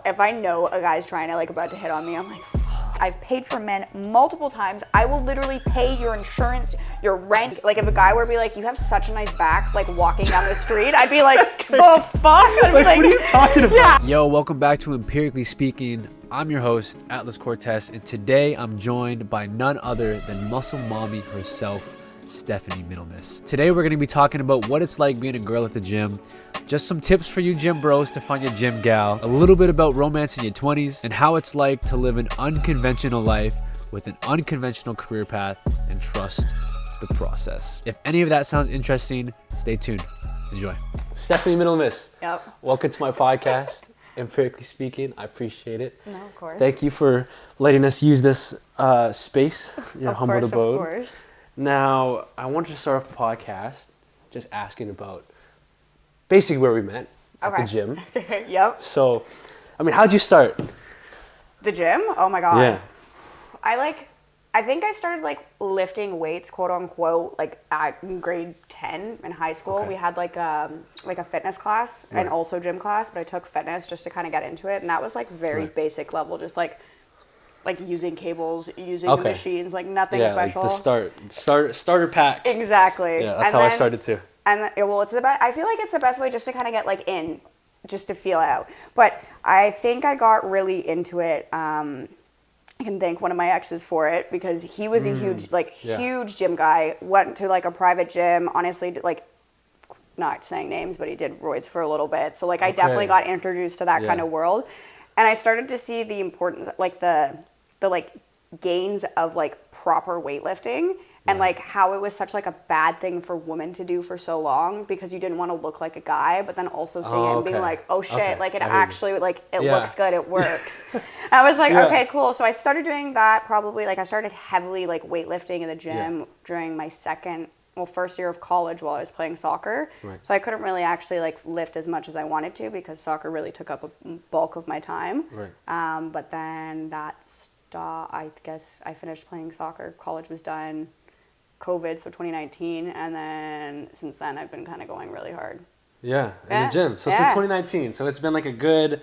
if I know a guy's trying to like about to hit on me, I'm like, I've paid for men multiple times. I will literally pay your insurance, your rent. Like if a guy were to be like, you have such a nice back, like walking down the street, I'd be like, the fuck? Like, what are you talking about? Yeah. Yo, welcome back to Empirically Speaking. I'm your host, Atlas Cortez, and today I'm joined by none other than muscle mommy herself, Stephanie Middlemiss. Today we're going to be talking about what it's like being a girl at the gym, just some tips for you gym bros to find your gym gal, a little bit about romance in your 20s, and how it's like to live an unconventional life with an unconventional career path and trust the process. If any of that sounds interesting, stay tuned. Enjoy. Stephanie Middlemiss. Yep. Welcome to my podcast, Empirically Speaking. I appreciate it. No, of course. Thank you for letting us use this space, your humble abode. Of course. Now, I wanted to start off the podcast just asking about basically where we met at the gym. Yep. So, I mean, how'd you start? The gym? Oh my God. Yeah. I think I started like lifting weights, quote unquote, like at grade 10 in high school. Okay. We had like a fitness class and also gym class, but I took fitness just to kind of get into it. And that was like very basic level, just like using cables, using the machines, like nothing special. Like the starter pack. Exactly. Yeah, that's how I started too. And well, it's I feel like it's the best way just to kind of get like in, just to feel out. But I think I got really into it. I can thank one of my exes for it because he was a huge gym guy. Went to like a private gym. Honestly, like not saying names, but he did roids for a little bit. So like I definitely got introduced to that kind of world, and I started to see the importance, like the like gains of like proper weightlifting. And like how it was such like a bad thing for women to do for so long because you didn't want to look like a guy, but then also seeing him being like, oh shit, like it actually like it looks good, it works. I was like, okay, cool. So I started doing that probably like I started heavily like weightlifting in the gym during my first year of college while I was playing soccer. Right. So I couldn't really actually like lift as much as I wanted to because soccer really took up a bulk of my time. Right. But then that stopped. I guess I finished playing soccer. College was done. COVID, so 2019, and then since then I've been kind of going really hard. Yeah, in the gym. So since 2019, so it's been like a good,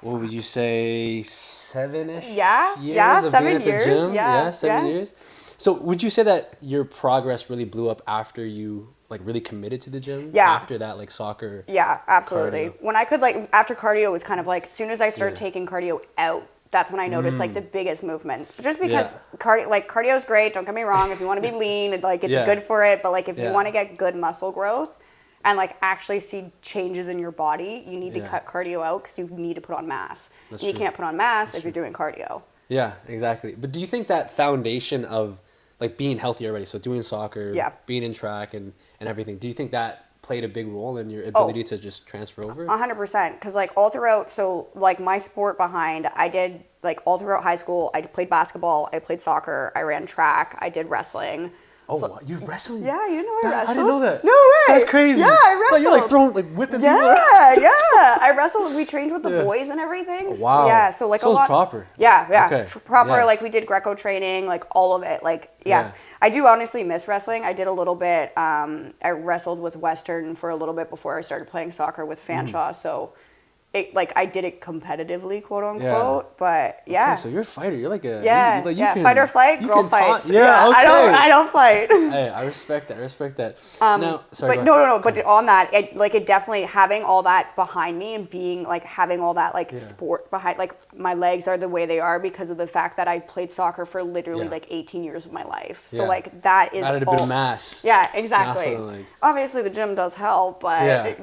what would you say, 7-ish? Yeah, 7 years. Gym? Yeah, 7 years. So would you say that your progress really blew up after you like really committed to the gym? Yeah. After that, like soccer. Yeah, absolutely. Cardio. When I could like after cardio was kind of like as soon as I started taking cardio out. That's when I noticed like the biggest movements. But just because cardio is great, don't get me wrong. If you want to be lean, like it's good for it. But like if you want to get good muscle growth and like actually see changes in your body, you need to cut cardio out because you need to put on mass. You can't put on mass if you're doing cardio. Yeah, exactly. But do you think that foundation of like being healthy already, so doing soccer, being in track and everything, do you think that played a big role in your ability to just transfer over? 100%, because like all throughout, so like my sport behind, I did like all throughout high school, I played basketball, I played soccer, I ran track, I did wrestling. Oh, so, you wrestled? Yeah, you know I wrestled. I didn't know that. No way. That's crazy. Yeah, I wrestled. Like you're like throwing, like whipping people around. Yeah. I wrestled. We trained with the boys and everything. Oh, wow. Yeah, so like so a lot. Proper. Yeah. Okay. Proper. Yeah. Like we did Greco training, like all of it. Like yeah. I do honestly miss wrestling. I did a little bit. I wrestled with Western for a little bit before I started playing soccer with Fanshawe. So. I did it competitively, quote unquote, but yeah. Okay, so you're a fighter. You're like a you can, fight or flight, girl fights. Okay. I don't fight. Hey, I respect that. Now, sorry. But no. But on that, it definitely having all that behind me and being like having all that like sport behind, like my legs are the way they are because of the fact that I played soccer for literally like 18 years of my life. So like that is added a bit of mass. Yeah, exactly. Obviously, the gym does help, but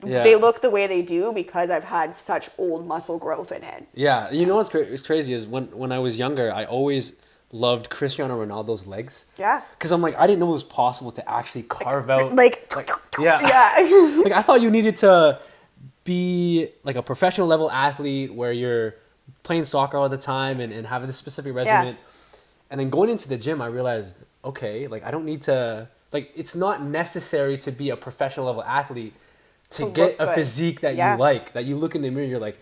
they look the way they do because I've had such old muscle growth in it. Yeah, you know what's crazy is when I was younger, I always loved Cristiano Ronaldo's legs. Yeah. Because I'm like, I didn't know it was possible to actually carve out. Yeah. Like I thought you needed to be like a professional level athlete where you're playing soccer all the time and having this specific regimen. And then going into the gym, I realized, okay, like I don't need to, like it's not necessary to be a professional level athlete to get a physique that you like, that you look in the mirror, you're like,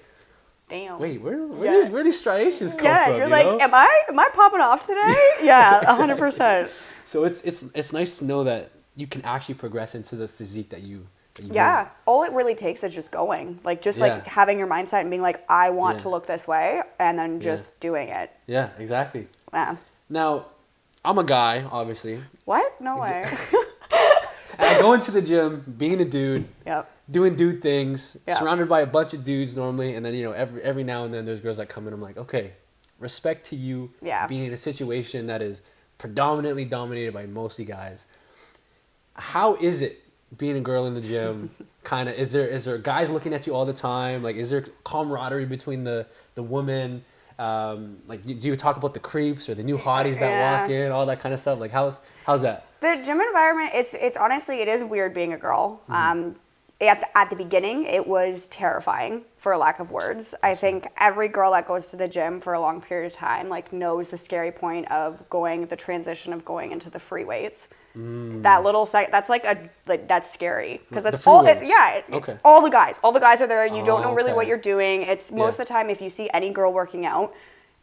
damn. Wait, where these striations come from? Yeah, you're like, am I popping off today? Yeah, 100%. So it's nice to know that you can actually progress into the physique that you that you Yeah. want. All it really takes is just going. Like, just Yeah. like having your mindset and being like, I want Yeah. to look this way, and then just doing it. Yeah, exactly. Yeah. Now, I'm a guy, obviously. What? No way. And I go into the gym, being a dude, Yep. doing dude things, Yeah. surrounded by a bunch of dudes normally, and then every now and then there's girls that come in. I'm like, okay, respect to you Yeah. being in a situation that is predominantly dominated by mostly guys. How is it being a girl in the gym? Kind of, is there guys looking at you all the time? Like, is there camaraderie between the women? Like, do you talk about the creeps or the new hotties that walk in, all that kind of stuff? Like, how's that? The gym environment, it's honestly, it is weird being a girl. At the beginning, it was terrifying, for a lack of words. I think every girl that goes to the gym for a long period of time, like, knows the scary point of the transition of going into the free weights. That little that's that's scary because that's free all. weights. It's all the guys. All the guys are there. You don't know really what you're doing. It's most of the time, if you see any girl working out,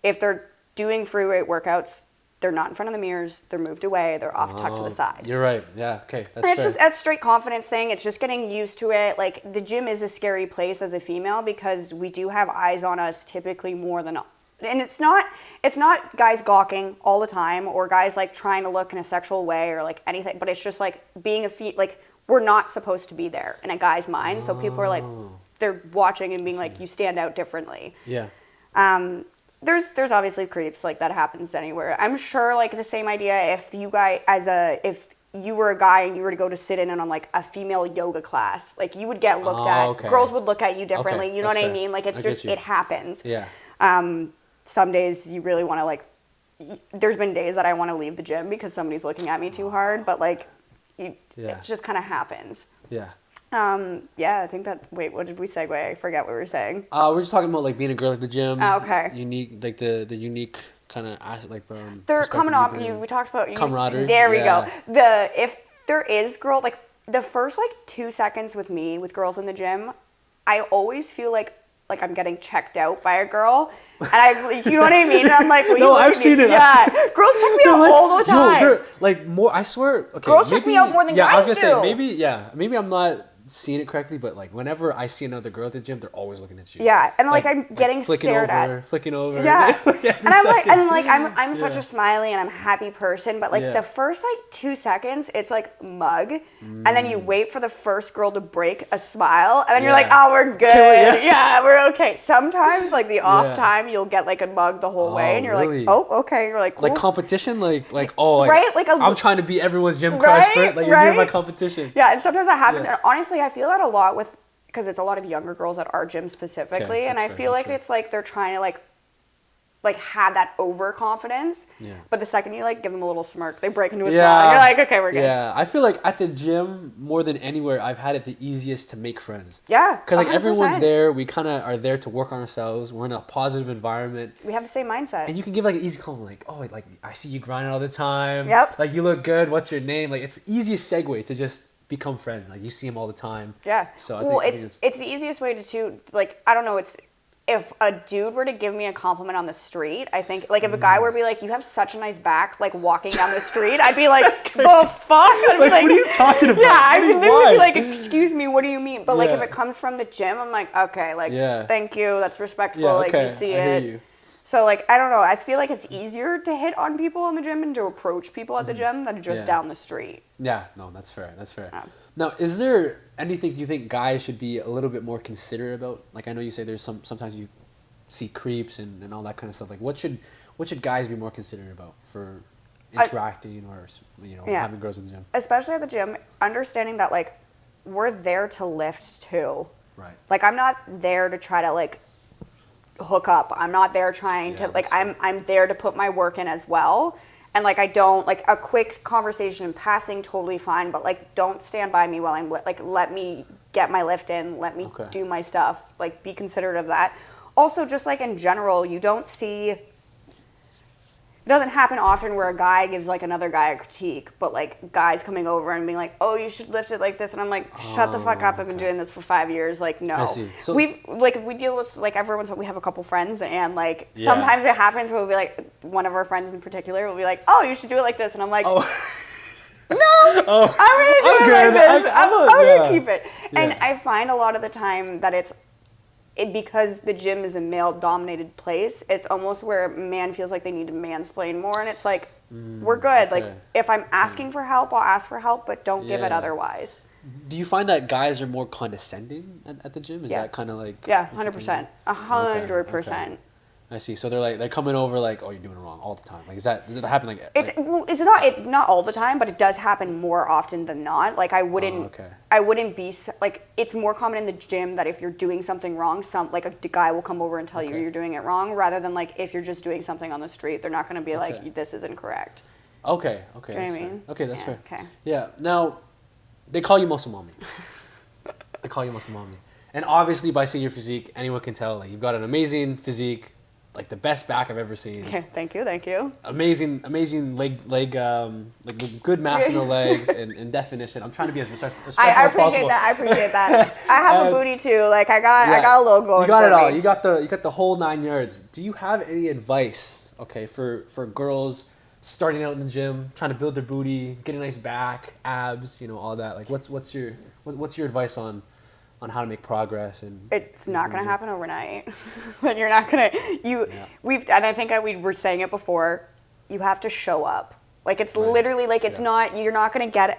if they're doing free weight workouts, they're not in front of the mirrors. They're moved away. They're off tucked to the side. You're right. Yeah. Okay. That's And it's fair. just a straight confidence thing. It's just getting used to it. Like, the gym is a scary place as a female because we do have eyes on us typically more than, and it's not guys gawking all the time or guys like trying to look in a sexual way or like anything, but it's just like being like, we're not supposed to be there in a guy's mind. So people are like, they're watching and being like, you stand out differently. Yeah. There's obviously creeps, like, that happens anywhere. I'm sure, like, the same idea if you were a guy and you were to go to sit in on like a female yoga class, like, you would get looked at. Okay. Girls would look at you differently. Okay, You know that's what I fair. mean? Like, it's I just, get you. it happens. Yeah. Some days you really want to, like, there's been days that I want to leave the gym because somebody's looking at me too hard, but like, it just kind of happens. Yeah. Yeah, I think wait, what did we segue? I forget what we were saying. We're just talking about like being a girl at the gym. Oh, okay. Unique, like the unique kind of like. They're perspective coming you off. bring. We talked about Camaraderie. There we Yeah. go. If there is the first like 2 seconds with girls in the gym, I always feel like I'm getting checked out by a girl, and you know what I mean? And I'm like, will you No, look I've at me? seen it. Yeah, girls check me out all the time. They're like more. I swear. Okay, Girls check me out more than I was guys gonna do. say maybe I'm not seeing it correctly, but like whenever I see another girl at the gym, they're always looking at you. Yeah, and like I'm getting flicking stared over, at. flicking over. Yeah, Like, every and I'm like, second. I'm such a smiley and I'm a happy person, but like Yeah. the first like 2 seconds, it's like mug, and then you wait for the first girl to break a smile, and then you're like, Yeah. oh, we're good, Yes. yeah, we're okay. Sometimes like the off Yeah. time, you'll get like a mug the whole way, and you're really? like, oh, okay, you're like, cool. Like competition, like oh, like, Right? Like I'm trying to beat everyone's gym crush, Right? but like you're Right? doing my competition. Yeah, and sometimes that happens. Yeah. And honestly, I feel that a lot because it's a lot of younger girls at our gym specifically, Okay, and I that's fair, feel that's like fair. it's like they're trying to like have that overconfidence. Yeah. But the second you like give them a little smirk, they break into a smile. And you're like, okay, we're good. Yeah, I feel like at the gym more than anywhere, I've had it the easiest to make friends. Yeah. Because like everyone's 100%. there, we kind of are there to work on ourselves. We're in a positive environment, We have the same mindset. and you can give like an easy compliment, like, oh, like I see you grinding all the time. Yep. Like you look good. What's your name? Like it's the easiest segue to just become friends. Like you see them all the time. Yeah. So I well, think it's the easiest way to like, I don't know, if a dude were to give me a compliment on the street, I think, like, if a guy were to be like, you have such a nice back, like, walking down the street, I'd be like, the fuck? I'd be Like, what are you talking about? Yeah, I'd What do you literally be want? like, excuse me, what do you mean? But, like, if Yeah. it comes from the gym, I'm like, okay, like, Yeah. thank you, that's respectful, Yeah, like, okay, you see I hear it. you. So, like, I don't know, I feel like it's easier to hit on people in the gym and to approach people at the gym than just Yeah. down the street. Yeah, no, that's fair. That's fair. Yeah. Now, is there anything you think guys should be a little bit more considerate about? Like, I know you say there's sometimes you see creeps and all that kind of stuff. Like, what should guys be more considerate about for interacting or Yeah. having girls in the gym? Especially at the gym, understanding that, like, we're there to lift too. Right. Like, I'm not there to try to, like, hook up. I'm not there trying Yeah, to, like, that's I'm there to put my work in as well. And, like, I don't, like, a quick conversation in passing, totally fine. But, like, don't stand by me while I'm, like, let me get my lift in. Let me Okay. do my stuff. Like, be considerate of that. Also, just, like, in general, you don't see... It doesn't happen often where a guy gives like another guy a critique, but like guys coming over and being like, "Oh, you should lift it like this," and I'm like, "Shut the fuck up! I've been doing this for 5 years." Like, no. I see. So we deal with like everyone's. We have a couple friends, and like Yeah. sometimes it happens where we'll be like, one of our friends in particular will be like, "Oh, you should do it like this," and I'm like, Oh, "No, Oh, I'm gonna do it like this. I'm yeah. gonna keep it. And Yeah. I find a lot of the time that because the gym is a male-dominated place, it's almost where a man feels like they need to mansplain more, and it's like, we're good. okay. Like, if I'm asking for help, I'll ask for help, but don't give it Yeah. otherwise. Do you find that guys are more condescending at the gym? Is Yeah. that kind of like... Yeah, what you're 100%. thinking? 100%. I see. So they're coming over like, oh, you're doing it wrong all the time. Like, does it happen like... It's not all the time, but it does happen more often than not. Like, I wouldn't be like, it's more common in the gym that if you're doing something wrong, a guy will come over and tell you you're doing it wrong, rather than like if you're just doing something on the street, they're not going to be like, this is incorrect. Okay. Do you know what I mean? Okay, that's fair. Okay. Yeah. Now, they call you muscle mommy. They call you muscle mommy. And obviously, by seeing your physique, anyone can tell like you've got an amazing physique, like the best back I've ever seen. Okay, thank you. Amazing leg, like good mass in the legs and definition. I'm trying to be as respectful as possible. I appreciate that. I have a booty too. Like I got a little going. You got for it all. me. You got the whole 9 yards. Do you have any advice, okay, for girls starting out in the gym, trying to build their booty, get a nice back, abs, all that? Like what's your advice on how to make progress? And it's not going to happen overnight. And you're not going to and I think we were saying it before, you have to show up. Like it's literally like you're not going to get it.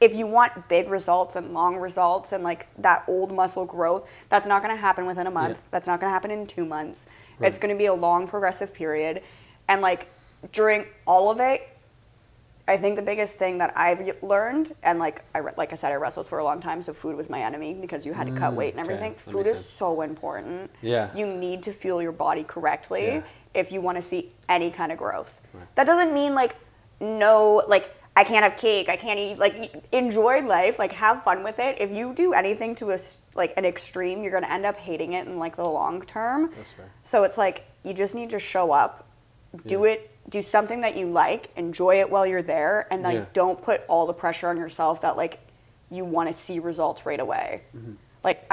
If you want big results and long results and like that old muscle growth, that's not going to happen within a month. That's not going to happen in 2 months. Right. It's going to be a long progressive period. And like during all of it, I think the biggest thing that I've learned, and like I said, I wrestled for a long time, so food was my enemy because you had to cut weight and everything. Food is so important. Yeah. You need to fuel your body correctly if you want to see any kind of growth. Right. That doesn't mean like I can't have cake, I can't eat, like enjoy life, like have fun with it. If you do anything to an extreme, you're going to end up hating it in like the long term. That's fair. So it's like you just need to show up, do something that you like, enjoy it while you're there, and then don't put all the pressure on yourself that like you want to see results right away. Mm-hmm. Like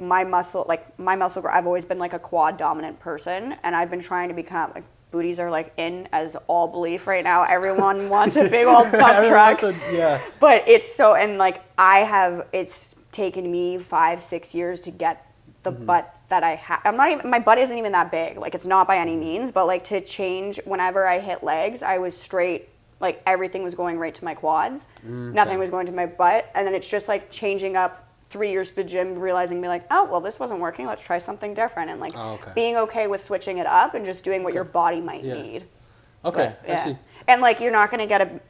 my muscle growth, I've always been like a quad dominant person, and I've been trying to become like booties are like in as all belief right now. Everyone wants a big old dump truck. But it's so, and like it's taken me 5-6 years to get the butt that I have. My butt isn't even that big. Like it's not by any means, but like to change whenever I hit legs, I was straight, like everything was going right to my quads. Nothing was going to my butt. And then it's just like changing up 3 years to the gym, realizing me like, oh, well, this wasn't working. Let's try something different. And like being okay with switching it up and just doing what your body might need. Okay, I see. And like, you're not going to get a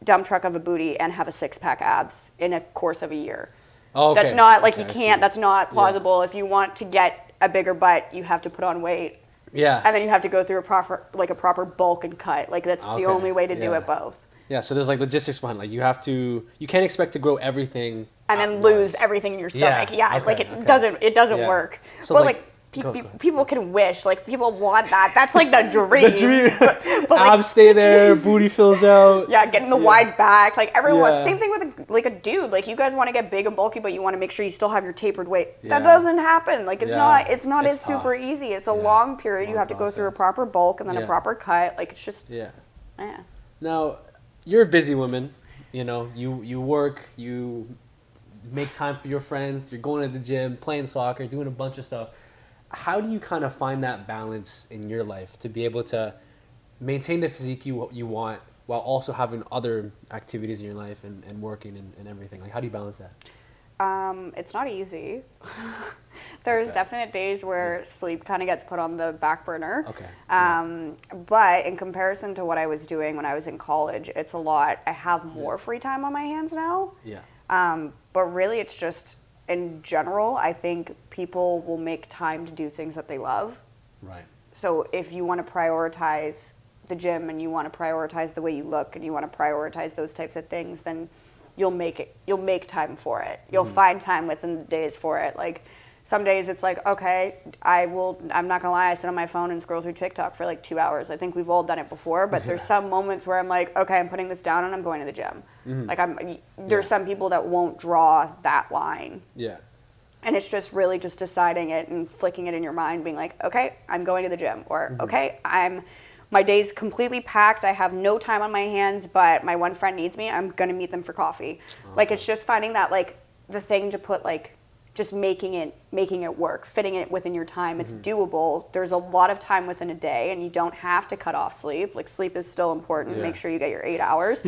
dump truck of a booty and have a 6-pack abs in a course of a year. Oh, okay. That's not like you can't. That's not plausible. If you want to get a bigger butt, you have to put on weight. Yeah. And then you have to go through a proper bulk and cut. Like that's the only way to do it both. Yeah. So there's like logistics behind. Like you can't expect to grow everything and then lose everything in your stomach. It doesn't work. So but like people can wish, like people want that. That's like the dream. The dream. But abs stay there, booty fills out. Yeah, getting the wide back. Like everyone, same thing with a dude. Like you guys want to get big and bulky, but you want to make sure you still have your tapered weight. That doesn't happen. Like it's not as super easy. It's a long period. You have to go through a proper bulk and then a proper cut. Like it's just Now, you're a busy woman. You work, you make time for your friends. You're going to the gym, playing soccer, doing a bunch of stuff. How do you kind of find that balance in your life to be able to maintain the physique you want while also having other activities in your life and working and everything? Like, how do you balance that? It's not easy. There's definite days where sleep kind of gets put on the back burner. Okay. But in comparison to what I was doing when I was in college, it's a lot. I have more free time on my hands now. Yeah. But really, it's just, in general, I think people will make time to do things that they love. Right. So if you want to prioritize the gym and you want to prioritize the way you look and you want to prioritize those types of things, then you'll make time for it. You'll find time within the days for it. Like some days it's like, okay, I'm not gonna lie, I sit on my phone and scroll through TikTok for like 2 hours. I think we've all done it before, but there's some moments where I'm like, okay, I'm putting this down and I'm going to the gym. Like there's some people that won't draw that line. Yeah. And it's just really just deciding it and flicking it in your mind, being like, okay, I'm going to the gym, or okay, I'm my day's completely packed. I have no time on my hands, but my one friend needs me. I'm going to meet them for coffee. Like, it's just finding that, like, the thing to put, like, just making it work, fitting it within your time. It's doable. There's a lot of time within a day, and you don't have to cut off sleep. Like, sleep is still important. Make sure you get your 8 hours.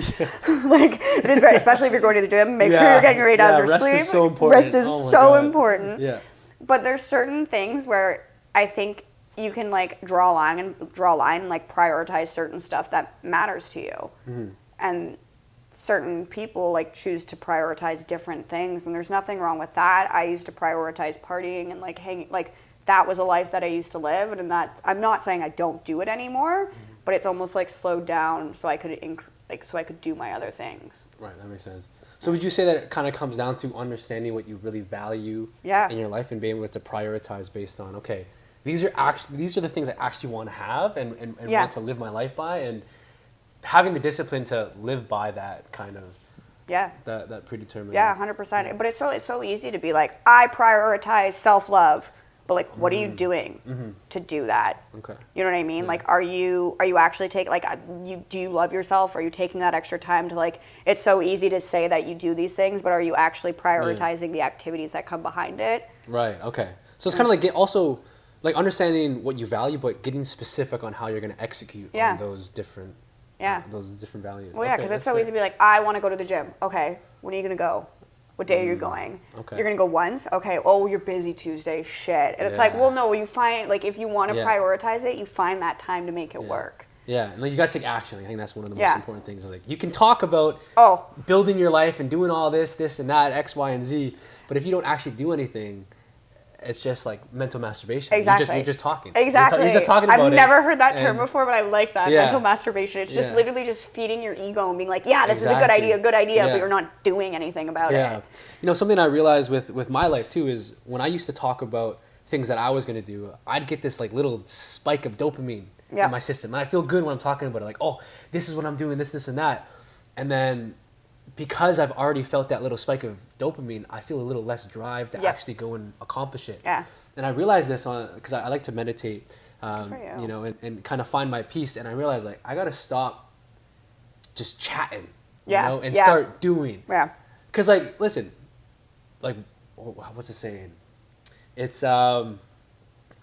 Like, it is very, especially if you're going to the gym, make sure you're getting your 8 hours of sleep. Rest is so important. Rest is so important. Yeah. But there's certain things where I think you can, like, draw a line and like prioritize certain stuff that matters to you. And certain people like choose to prioritize different things, and there's nothing wrong with that. I used to prioritize partying and like hanging, like that was a life that I used to live, and that I'm not saying I don't do it anymore, but it's almost like slowed down so I could do my other things. Right, that makes sense. So would you say that it kind of comes down to understanding what you really value in your life and being able to prioritize based on, okay, these are the things I actually want to have and want to live my life by, and having the discipline to live by that kind of that predetermined 100%. But it's so easy to be like, I prioritize self-love, but like what are you doing to do that? Okay, you know what I mean? Like, are you actually taking, like, do you love yourself? Are you taking that extra time to, like, it's so easy to say that you do these things, but are you actually prioritizing the activities that come behind it? Right. Okay. So it's kind of like also like understanding what you value, but getting specific on how you're going to execute on those different those different values. Well, because it's so easy to be like, I want to go to the gym. Okay, when are you going to go? What day are you going? Okay. You're going to go once? Okay, oh, you're busy Tuesday. Shit. And it's like, well, no, you find, like, if you want to prioritize it, you find that time to make it work. Yeah, and like you got to take action. I think that's one of the most important things. Is like, you can talk about building your life and doing all this and that, X, Y, and Z, but if you don't actually do anything, it's just like mental masturbation. Exactly. You're just talking. Exactly. You're just talking about it. I've never heard that term before, but I like that. Mental masturbation. It's just literally just feeding your ego and being like, this is a good idea, but you're not doing anything about it. You know, something I realized with my life too is when I used to talk about things that I was going to do, I'd get this like little spike of dopamine in my system. And I feel good when I'm talking about it. Like, oh, this is what I'm doing, this, and that. And then because I've already felt that little spike of dopamine, I feel a little less drive to actually go and accomplish it. Yeah. And I realized this because I like to meditate, you know, and kind of find my peace. And I realized, like, I got to stop just chatting, you know, and start doing. Yeah. Because, like, listen, like, what's the saying? It's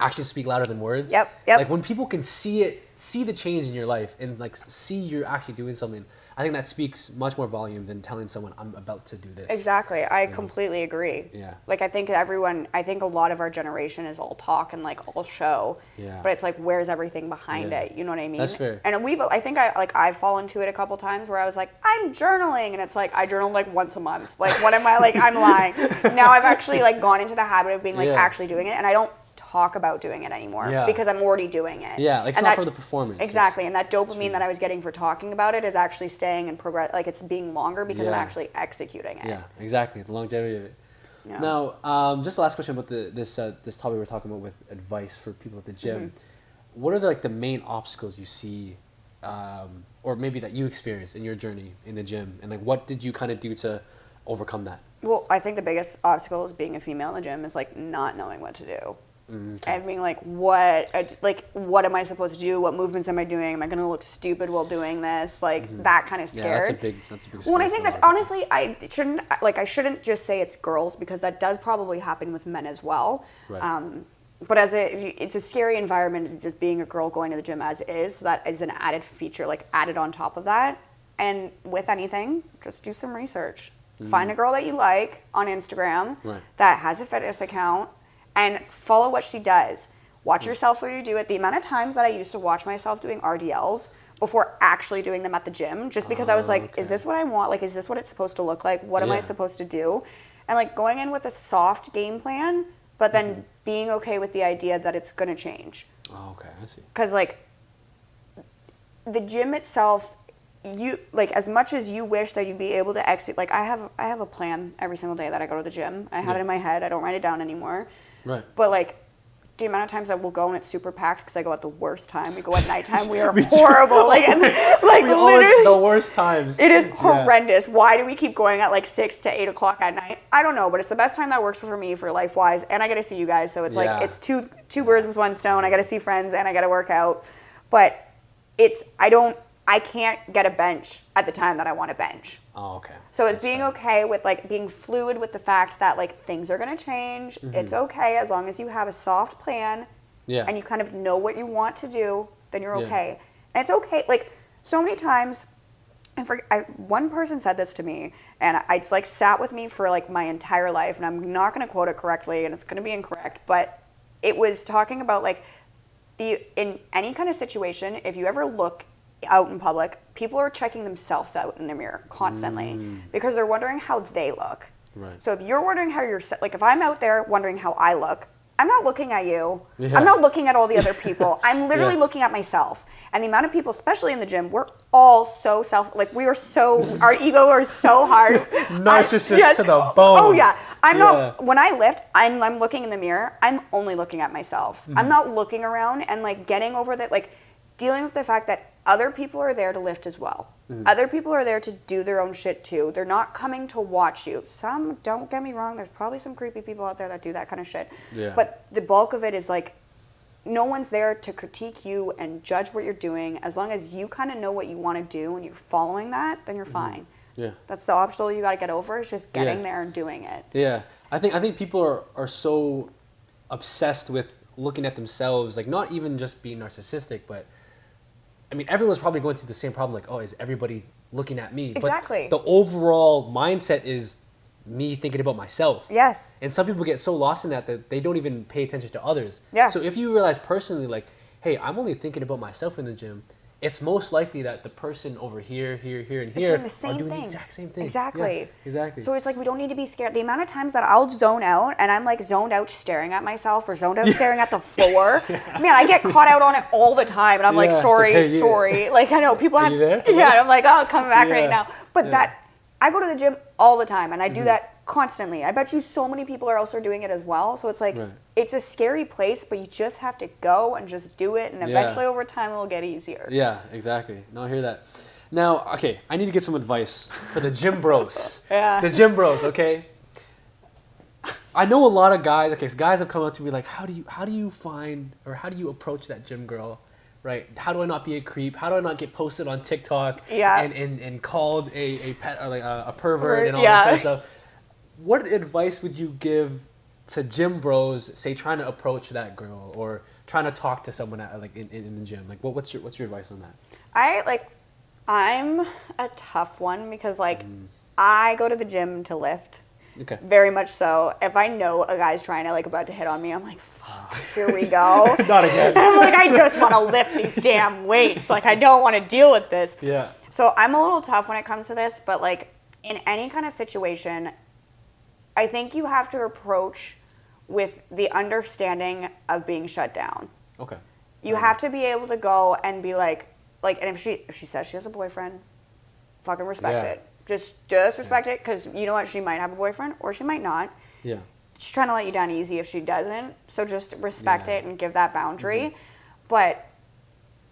actions speak louder than words. Yep. Like, when people can see the change in your life and, like, see you're actually doing something, I think that speaks much more volume than telling someone I'm about to do this. Exactly. I completely agree. Yeah. Like, I think a lot of our generation is all talk and like all show. Yeah. But it's like, where's everything behind it? You know what I mean? That's fair. And I've fallen into it a couple times where I was like, I'm journaling, and it's like I journal like once a month. Like, what am I like? I'm lying. Now I've actually like gone into the habit of being like actually doing it, and I don't talk about doing it anymore because I'm already doing it. Yeah, like, it's not for the performance. Exactly, and that dopamine that I was getting for talking about it is actually staying and progress. Like, it's being longer because I'm actually executing it. Yeah, exactly. The longevity of it. Yeah. Now, just the last question about this topic we're talking about with advice for people at the gym. What are the main obstacles you see, or maybe that you experienced in your journey in the gym, and like what did you kind of do to overcome that? Well, I think the biggest obstacle is being a female in the gym is like not knowing what to do. And being like, what am I supposed to do? What movements am I doing? Am I going to look stupid while doing this? Like, that kind of scared. Yeah, that's a big well, and I think that's honestly, I shouldn't just say it's girls, because that does probably happen with men as well. Right. But it's a scary environment just being a girl going to the gym as is. So that is an added feature, like added on top of that. And with anything, just do some research. Find a girl that you like on Instagram that has a fitness account, and follow what she does. Watch yourself while you do it. The amount of times that I used to watch myself doing RDLs before actually doing them at the gym, just because I was like, is this what I want? Like, is this what it's supposed to look like? What am I supposed to do? And like going in with a soft game plan, but then being okay with the idea that it's going to change. Oh, okay, I see. Because like the gym itself, you like, as much as you wish that you'd be able to exit, like I have a plan every single day that I go to the gym. I have it in my head. I don't write it down anymore. Right. But like the amount of times that we'll go and it's super packed because I go at the worst time. We go at nighttime. We are horrible. Like literally the worst times. It is horrendous. Why do we keep going at like 6 to 8 o'clock at night? I don't know, but it's the best time that works for me for life wise, and I get to see you guys. So it's like it's two birds with one stone. I got to see friends and I got to work out. But I can't get a bench at the time that I want to bench. Oh, okay. So it's being okay with like being fluid with the fact that like things are going to change. It's okay as long as you have a soft plan and you kind of know what you want to do, then you're okay. And it's okay. Like so many times, and one person said this to me, and it's like sat with me for like my entire life, and I'm not going to quote it correctly, and it's going to be incorrect, but it was talking about like in any kind of situation, if you ever look out in public, people are checking themselves out in the mirror constantly because they're wondering how they look. Right. So if you're wondering how you're, like if I'm out there wondering how I look, I'm not looking at you. I'm not looking at all the other people. I'm literally looking at myself. And the amount of people, especially in the gym, we're all so our ego are so hard. Narcissist to the bone. Oh yeah. When I lift, I'm looking in the mirror, I'm only looking at myself. I'm not looking around and like getting over that, like dealing with the fact that other people are there to lift as well. Other people are there to do their own shit too. They're not coming to watch you. Some, don't get me wrong, there's probably some creepy people out there that do that kind of shit. Yeah. But the bulk of it is like, no one's there to critique you and judge what you're doing. As long as you kind of know what you want to do and you're following that, then you're fine. Yeah. That's the obstacle you got to get over, is just getting there and doing it. Yeah. I think people are so obsessed with looking at themselves, like not even just being narcissistic, but I mean, everyone's probably going through the same problem, like, oh, is everybody looking at me? Exactly. But the overall mindset is me thinking about myself. Yes. And some people get so lost in that they don't even pay attention to others. Yeah. So if you realize personally, like, hey, I'm only thinking about myself in the gym, it's most likely that the person over here, and here are doing the exact same thing. Exactly. Yeah, exactly. So it's like we don't need to be scared. The amount of times that I'll zone out and I'm like zoned out staring at myself or zoned out staring at the floor. Man, I get caught out on it all the time, and I'm like, sorry. Like I know people have. You there? Yeah, I'm like, oh, coming back right now. But that I go to the gym all the time, and I do that constantly. I bet you so many people are also doing it as well. So it's like it's a scary place, but you just have to go and just do it, and eventually over time it will get easier. Yeah, exactly. No, I hear that. Now, okay, I need to get some advice for the gym bros. The gym bros, okay? I know a lot of guys, okay, so guys have come up to me like, how do you find, or how do you approach that gym girl? Right? How do I not be a creep? How do I not get posted on TikTok and called a pet, or like a pervert and all that kind of stuff? What advice would you give to gym bros, say trying to approach that girl or trying to talk to someone at, like in the gym? Like what's your advice on that? I'm a tough one because like I go to the gym to lift. Okay. Very much so. If I know a guy's trying to like about to hit on me, I'm like, fuck, here we go. Not again. I'm like, I just want to lift these damn weights. Like I don't want to deal with this. Yeah. So I'm a little tough when it comes to this, but like in any kind of situation, I think you have to approach with the understanding of being shut down. Okay. You have to be able to go and be like, and if she says she has a boyfriend, fucking respect it. Just respect it, because you know what? She might have a boyfriend or she might not. Yeah. She's trying to let you down easy if she doesn't. So just respect it and give that boundary. But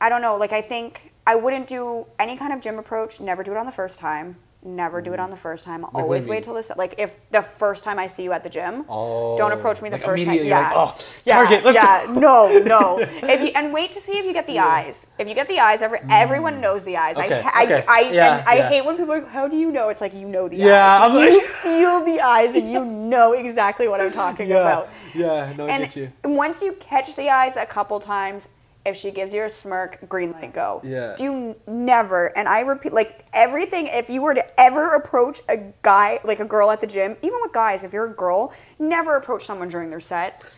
I don't know. Like I think I wouldn't do any kind of gym approach. Never do it on the first time. Never do it on the first time. Always wait till this. Like if the first time I see you at the gym, don't approach me the first time. Yeah, like, target. Let's go. No. And wait to see if you get the eyes. If you get the eyes, everyone knows the eyes. Okay. I hate when people are like, how do you know? It's like you know the eyes. You feel the eyes and you know exactly what I'm talking about. Yeah, no, I get you. And once you catch the eyes a couple times, if she gives you a smirk, green light, go. Yeah. Do never, and I repeat, like everything, if you were to ever approach a guy, like a girl at the gym, even with guys, if you're a girl, never approach someone during their set.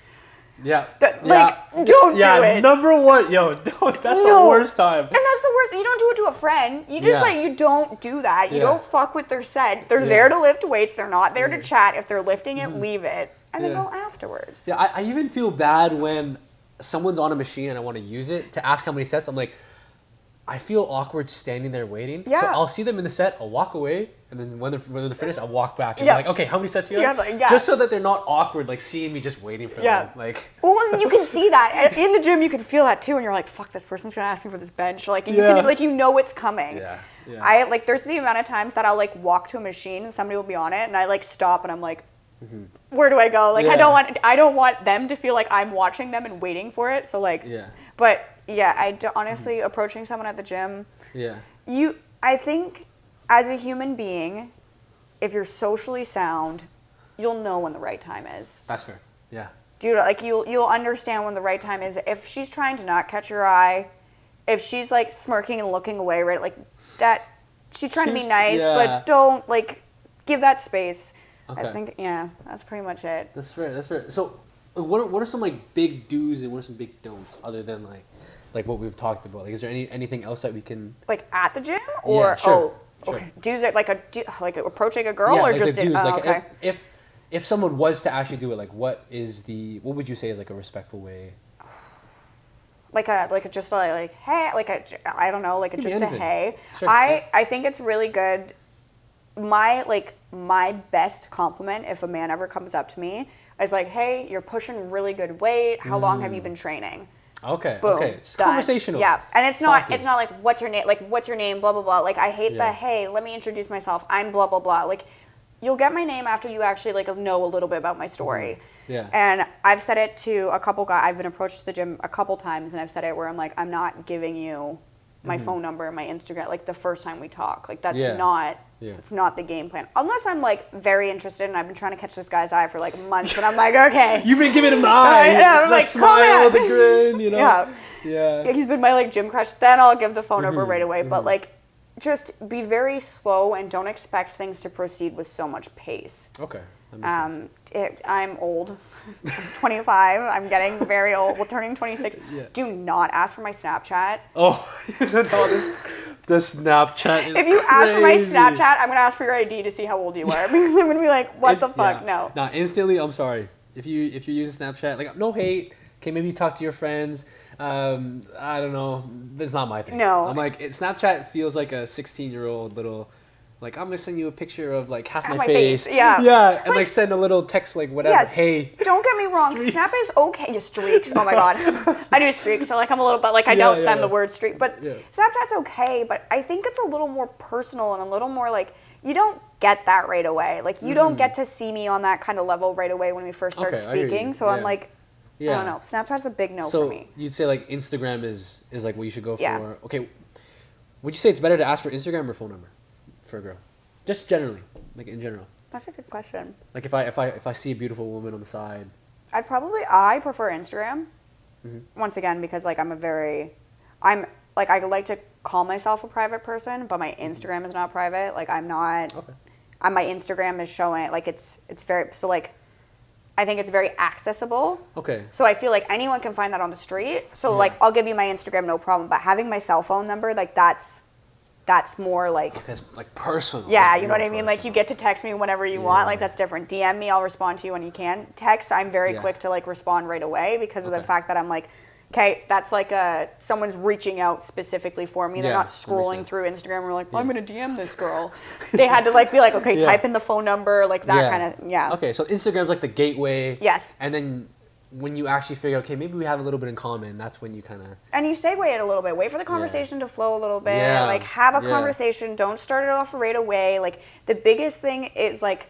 Yeah. Don't do it. Number one, don't. That's the worst time. And that's the worst. You don't do it to a friend. You just you don't do that. You don't fuck with their set. They're there to lift weights. They're not there to chat. If they're lifting it, leave it. And then go afterwards. Yeah, I even feel bad when someone's on a machine and I want to use it to ask how many sets. I'm like, I feel awkward standing there waiting. Yeah. So I'll see them in the set, I'll walk away, and then when they're finished, I'll walk back and be like, okay, how many sets you have? Just so that they're not awkward, like seeing me just waiting for them. Like, well, you can see that in the gym. You can feel that too, and you're like, fuck, this person's gonna ask me for this bench. Like, you know it's coming. Yeah. There's the amount of times that I'll like walk to a machine and somebody will be on it, and I like stop and I'm like, where do I go? Like, Yeah. I don't want them to feel like I'm watching them and waiting for it. So like, Yeah. but yeah, honestly, approaching someone at the gym, Yeah. I think as a human being, if you're socially sound, you'll know when the right time is. That's fair. Yeah. Dude, like you'll understand when the right time is. If she's trying to not catch your eye, if she's like smirking and looking away, right? Like that, she's trying to be nice, yeah. but don't like give that space. Okay. I think, yeah, that's pretty much it. That's fair. That's fair. So, what are some like big do's and what are some big don'ts other than like what we've talked about? Like, is there anything else that we can Like at the gym, or Yeah, sure, oh, sure. okay, dudes are like approaching a girl, yeah, or like just the dudes, like okay. if someone was to actually do it, like what would you say is like a respectful way? Like a just like hey, like I don't know, like Could be just a anything. hey. Sure, I think it's really good. My best compliment if a man ever comes up to me is like, hey, you're pushing really good weight. How long have you been training? Okay. Boom, Okay. It's done. conversational. Yeah, and it's not Talking. like what's your name, blah blah blah. Like I hate Yeah. the hey, let me introduce myself. I'm blah blah blah. Like you'll get my name after you actually like know a little bit about my story. Yeah. And I've said it to a couple guys. I've been approached to the gym a couple times, and I've said it where I'm like, I'm not giving you my phone number and my Instagram like the first time we talk. Like that's Yeah. not. Yeah. That's not the game plan. Unless I'm like very interested and I've been trying to catch this guy's eye for like months, and I'm like, okay. You've been giving him the eye. Yeah, I'm that like, smile, come the on. grin, you know. Yeah. Yeah. He's been my like gym crush. Then I'll give the phone number Mm-hmm. right away. But like, just be very slow and don't expect things to proceed with so much pace. Okay. That makes sense. I'm old. I'm 25. I'm getting very old. Well, turning 26. Yeah. Do not ask for my Snapchat. Oh, the Snapchat is If you ask for my crazy. Snapchat, I'm gonna ask for your ID to see how old you are, because I'm gonna be like, what the fuck? Yeah. No. Nah, instantly, I'm sorry. If you're using Snapchat, like no hate. Okay, maybe you talk to your friends. I don't know. That's not my thing. No. I'm like Snapchat feels like a 16-year-old little. Like I'm gonna send you a picture of like half my face. Yeah. Yeah, and like send a little text like whatever. Yes. Hey. Don't get me wrong. Streaks. Snap is okay. Yeah, streaks. Oh my god. I do streaks, so like I'm a little bit like I don't send the word streak, but Yeah. Snapchat's okay. But I think it's a little more personal and a little more like you don't get that right away. Like you don't get to see me on that kind of level right away when we first start Okay, I hear speaking. you. So I'm Yeah. like, I don't know. Snapchat's a big no So for me. you'd say like Instagram is like what you should go Yeah. for. Okay. Would you say it's better to ask for Instagram or phone number for a girl? Just generally, like in general. That's a good question. Like if I see a beautiful woman on the side. I prefer Instagram. Once again, because like I like to call myself a private person, but my Instagram is not private. Like I'm not. Okay. My Instagram is showing like it's very so like. I think it's very accessible. Okay. So I feel like anyone can find that on the street. So like I'll give you my Instagram, no problem. But having my cell phone number, like that's more like. That's like personal. Yeah, like, you know what I mean? Like you get to text me whenever you want. Like that's different. DM me, I'll respond to you when you can. Text, I'm very quick to like respond right away because of the fact that I'm like, okay, that's like someone's reaching out specifically for me. They're Yeah, not that makes scrolling sense. through Instagram. We're like, well, I'm gonna DM this girl. They had to like be like, okay, type in the phone number, like that kind of Okay, so Instagram's like the gateway. Yes. And then when you actually figure, okay, maybe we have a little bit in common, that's when you kind of. And you segue it a little bit. Wait for the conversation to flow a little bit. Yeah, Like have a yeah. conversation. Don't start it off right away. Like the biggest thing is like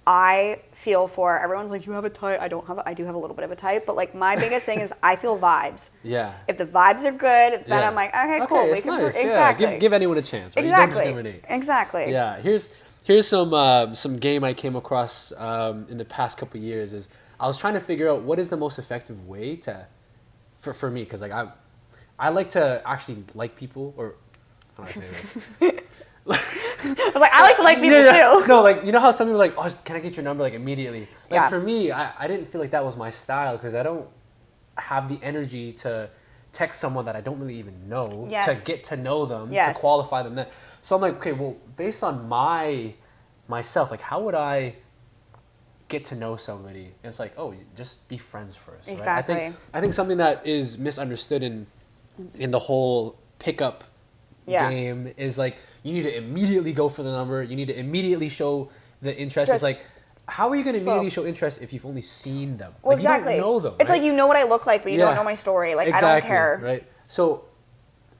I feel for everyone's like you have a type. I do have a little bit of a type, but like my biggest thing is I feel vibes. Yeah. If the vibes are good, then I'm like, okay, cool. It's nice. Exactly. Yeah. Give anyone a chance. Right? Exactly. You don't discriminate. Exactly. Yeah. Here's some game I came across in the past couple of years. Is I was trying to figure out what is the most effective way for me, because like I like to actually like people, or how do I say this? I was like, I like to like people too. No, like you know how some people are like, oh, can I get your number like immediately? Like Yeah. for me, I didn't feel like that was my style because I don't have the energy to text someone that I don't really even know Yes. to get to know them, Yes. to qualify them. Then, so I'm like, okay, well, based on myself, like how would I get to know somebody? It's like, oh, you just be friends first. Exactly. Right? I think something that is misunderstood in the whole pickup game is like you need to immediately go for the number. You need to immediately show the interest. It's like, how are you going to immediately show interest if you've only seen them? Well, Like, exactly. You don't know them. It's right? like you know what I look like, but you don't know my story. Like I don't care. Right. So,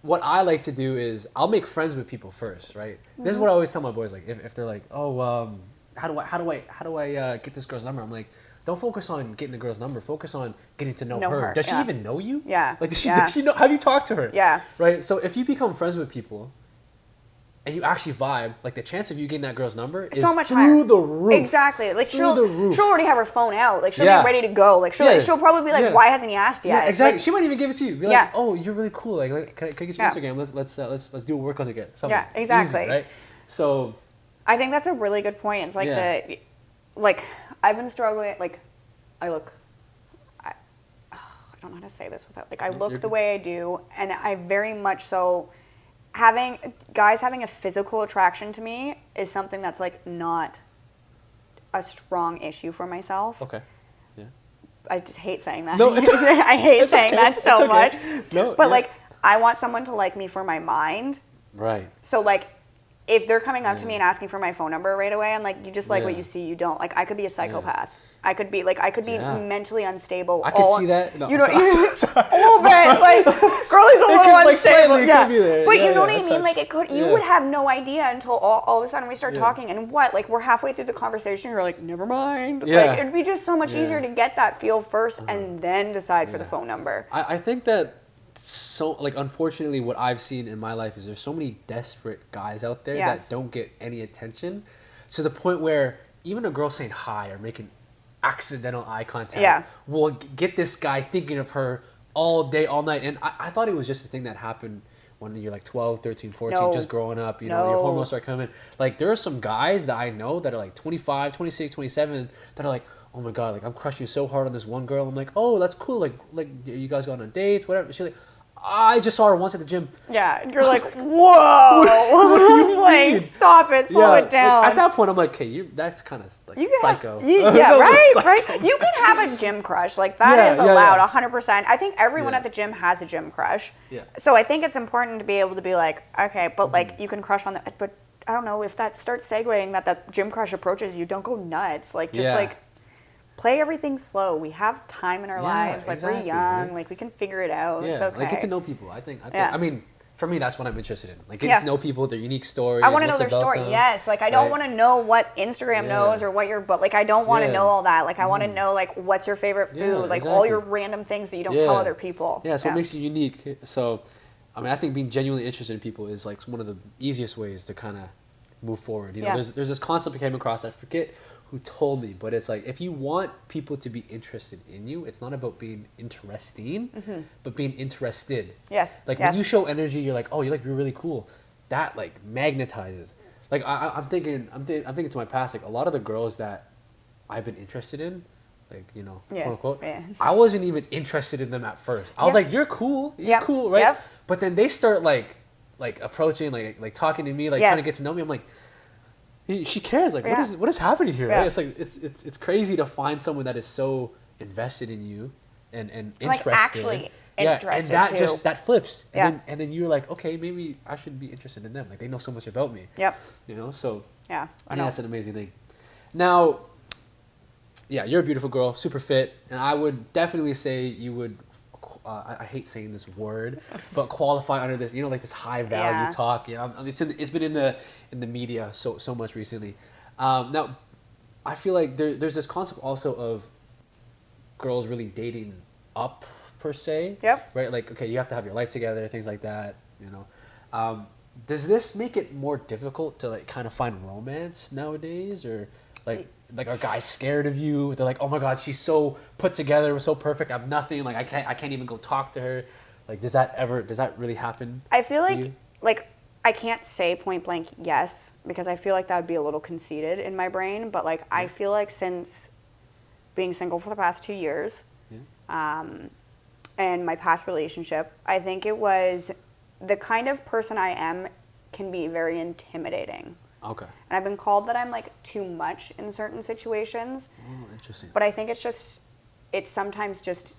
what I like to do is I'll make friends with people first. Right. This is what I always tell my boys. Like if they're like, oh, how do I get this girl's number? I'm like, don't focus on getting the girl's number. Focus on getting to know her. her. Does she Yeah. even know you? Yeah. Like, does Yeah. she know? Have you talked to her? Yeah. Right. So if you become friends with people, and you actually vibe, like the chance of you getting that girl's number is so much through higher. the roof. Exactly. Like Through the roof. she'll already have her phone out. Like she'll Yeah. be ready to go. Like she'll probably be like, Yeah. why hasn't he asked yet? Yeah, exactly. Like, She might even give it to you. Be Yeah. like, oh, you're really cool. Like, can I get your Yeah. Instagram? Let's do a workout together. Something. Yeah, exactly. Easy, right? So I think that's a really good point. It's like like I've been struggling. Like I don't know how to say this without like I look the way I do, and I very much so having a physical attraction to me is something that's like not a strong issue for myself. okay. Yeah. I just hate saying that. No, it's I hate it's saying okay. that so It's much. okay. No, but yeah. like I want someone to like me for my mind. Right. So like if they're coming up to me and asking for my phone number right away, I'm like, you just like what Yeah. you see, you don't. Like I could be a psychopath. I could be Yeah. mentally unstable. I could see that. No, you know, sorry. a little bit. Like Girlie's a little could, like, unstable. slightly, it Yeah. could be there. But Yeah, you know yeah, what I a mean? touch. Like you Yeah. would have no idea until all of a sudden we start Yeah. talking, and what? Like we're halfway through the conversation, you're like, never mind. Yeah. Like it'd be just so much Yeah. easier to get that feel first and then decide for the Yeah. phone number. I think that unfortunately what I've seen in my life is there's so many desperate guys out there Yes. that don't get any attention to the point where even a girl saying hi or making accidental eye contact Yeah. will get this guy thinking of her all day, all night. And I thought it was just a thing that happened when you're like 12, 13, 14, No. just growing up, you know, your No. hormones start coming. Like there are some guys that I know that are like 25, 26, 27 that are like, oh my God, like I'm crushing so hard on this one girl. I'm like, oh, that's cool. Like you guys going on dates, whatever. She's like, I just saw her once at the gym. Yeah, and you're like, whoa. What do you like, mean? stop it, slow it down. Like, at that point, I'm like, hey, that's kind of like You can psycho. yeah, right, Psycho. right. You can have a gym crush. Like that Yeah, is yeah, allowed, yeah. 100%. I think everyone Yeah. at the gym has a gym crush. Yeah. So I think it's important to be able to be like, okay, but Mm-hmm. like you can crush on that. But I don't know if that starts segueing that gym crush approaches you. Don't go nuts. Like just Yeah. like play everything slow. We have time in our Yeah, lives. Like exactly, we're young. right? Like we can figure it out. Yeah, It's okay. like get to know people. I think. Yeah. I mean, for me, that's what I'm interested in. Like getting Yeah. to know people, their unique stories. I want to know what's their about story. them, Yes, like I don't right? want to know what Instagram Yeah. knows or what your, but like I don't want to Yeah. know all that. Like I want to know like what's your favorite food, Yeah, like all exactly. your random things that you don't tell other people. Yeah, so what makes you unique. So, I mean, I think being genuinely interested in people is like one of the easiest ways to kind of move forward. You know, Yeah. there's this concept I came across. I forget who told me, but it's like if you want people to be interested in you, it's not about being interesting, but being interested. Yes. Like yes. when you show energy, you're like, oh, you're really cool. That like magnetizes. Like I'm thinking to my past, like a lot of the girls that I've been interested in, like you know, Yeah, quote unquote, yeah. I wasn't even interested in them at first. I was Yep. like, you're cool, you're Yep, cool, right? yep. But then they start like approaching, like talking to me, like Yes. trying to get to know me. I'm like, she cares. Like Yeah. what is happening here? Yeah. Right? It's like it's crazy to find someone that is so invested in you and interested. Like, actually interested, and that too. just that flips. Yeah. And then you're like, okay, maybe I should be interested in them. Like they know so much about me. Yep. You know, so Yeah. I think that's an amazing thing. Now, yeah, you're a beautiful girl, super fit, and I would definitely say you would. I hate saying this word, but qualify under this, you know, like this high value Yeah. talk. You know, it's been in the media so much recently. Now, I feel like there's this concept also of girls really dating up per se. Yep. Right. Like, okay, you have to have your life together, things like that. You know, does this make it more difficult to like kind of find romance nowadays, or like are guys scared of you? They're like, oh my God, she's so put together, so perfect. I'm nothing. Like I can't even go talk to her. Like, does that really happen? I feel for like you? I can't say point blank yes, because I feel like that would be a little conceited in my brain. But like I feel like since being single for the past 2 years, and my past relationship, I think it was the kind of person I am can be very intimidating. Okay. And I've been called that I'm like too much in certain situations. Oh, interesting. But I think it's sometimes just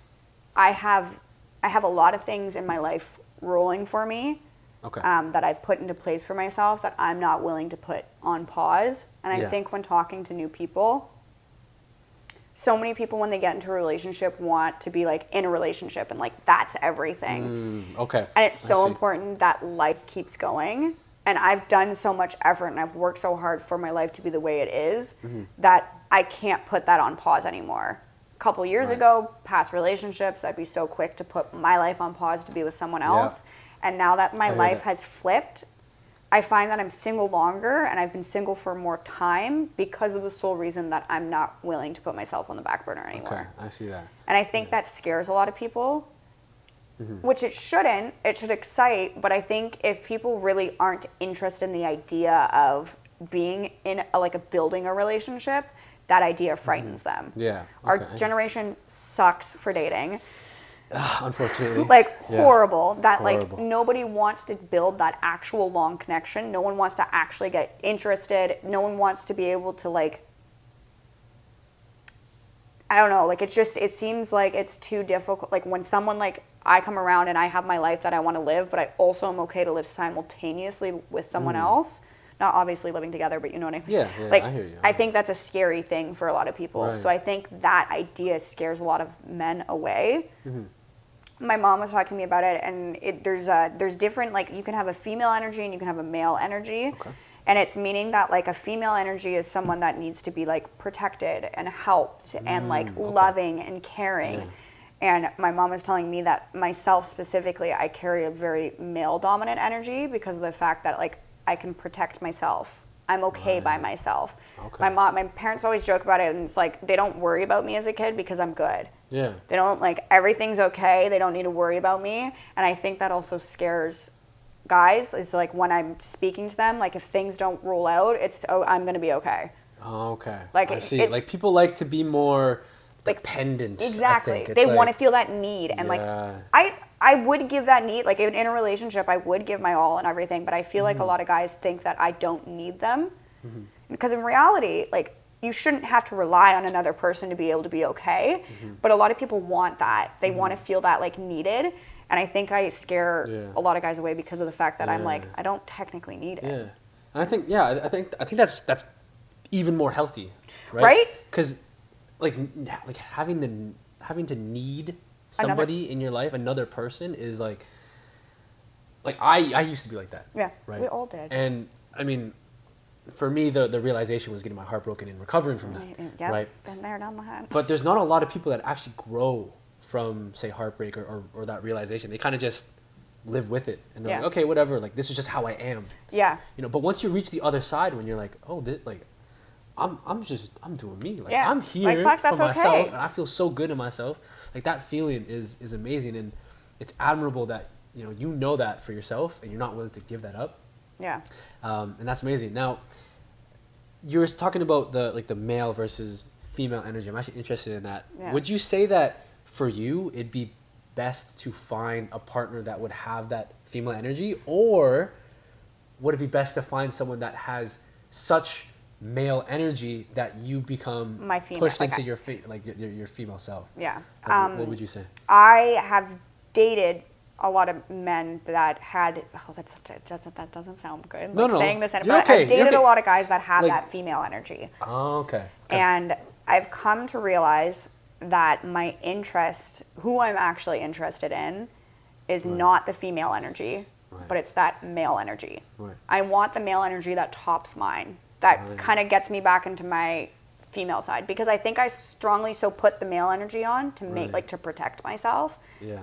I have a lot of things in my life rolling for me. Okay. That I've put into place for myself that I'm not willing to put on pause. And I Yeah. think when talking to new people, so many people when they get into a relationship want to be like in a relationship and like that's everything. Okay. And it's I so see. important that life keeps going. and I've done so much effort and I've worked so hard for my life to be the way it is that I can't put that on pause anymore. A couple years ago, past relationships, I'd be so quick to put my life on pause to be with someone else. And now that my life has flipped, I find that I'm single longer and I've been single for more time because of the sole reason that I'm not willing to put myself on the back burner anymore. Okay, I see that. And I think that scares a lot of people, which it shouldn't. It should excite. But I think if people really aren't interested in the idea of being in building a relationship, that idea frightens them. Yeah. Our generation sucks for dating. Unfortunately. Horrible. That Horrible. Nobody wants to build that actual long connection. No one wants to actually get interested. No one wants to be able to I don't know, it seems like it's too difficult. When someone I come around and I have my life that I want to live, but I also am okay to live simultaneously with someone else. Not obviously living together, but you know what I mean? Yeah, I hear you. I think that's a scary thing for a lot of people. Right. So I think that idea scares a lot of men away. My mom was talking to me about it, and there's different, you can have a female energy and you can have a male energy. Okay. And it's meaning that a female energy is someone that needs to be protected and helped and loving and caring. Yeah. And my mom was telling me that myself specifically, I carry a very male dominant energy because of the fact that I can protect myself. I'm okay by myself. Okay. My parents always joke about it, and it's they don't worry about me as a kid because I'm good. Yeah. They don't everything's okay. They don't need to worry about me. And I think that also scares guys is when I'm speaking to them, if things don't roll out, it's, I'm going to be okay. Oh, okay. I see. People like to be more dependent. Exactly. They want to feel that need. And I would give that need, in a relationship, I would give my all and everything, but I feel like a lot of guys think that I don't need them. Because in reality, you shouldn't have to rely on another person to be able to be okay. But a lot of people want that. They want to feel that needed. And I think I scare a lot of guys away because of the fact that I'm I don't technically need it. Yeah. And I think I think that's even more healthy, right? Right? Because having to need somebody in your life, another person, is I used to be like that. Yeah. Right? We all did. And I mean, for me, the realization was getting my heart broken and recovering from that. Yep. Right? Been there, done that. But there's not a lot of people that actually grow from, say, heartbreak or that realization. They kind of just live with it and they're okay, whatever. This is just how I am. Yeah. But once you reach the other side, when you're I'm doing me. Yeah. I'm here fuck, for that's myself, okay. and I feel so good in myself. That feeling is amazing, and it's admirable that you know that for yourself, and you're not willing to give that up. Yeah. And that's amazing. Now, you were talking about the male versus female energy. I'm actually interested in that. Yeah. Would you say that for you, it'd be best to find a partner that would have that female energy, or would it be best to find someone that has such male energy that you become pushed into your female self? Yeah. What would you say? I have dated a lot of men that had that doesn't sound good. No. Saying this, but okay. I've dated a lot of guys that have that female energy. Oh, okay. And I've come to realize that my interest, who I'm actually interested in, is not the female energy, but it's that male energy. Right. I want the male energy that tops mine, that kind of gets me back into my female side, because I think I strongly put the male energy on to make to protect myself,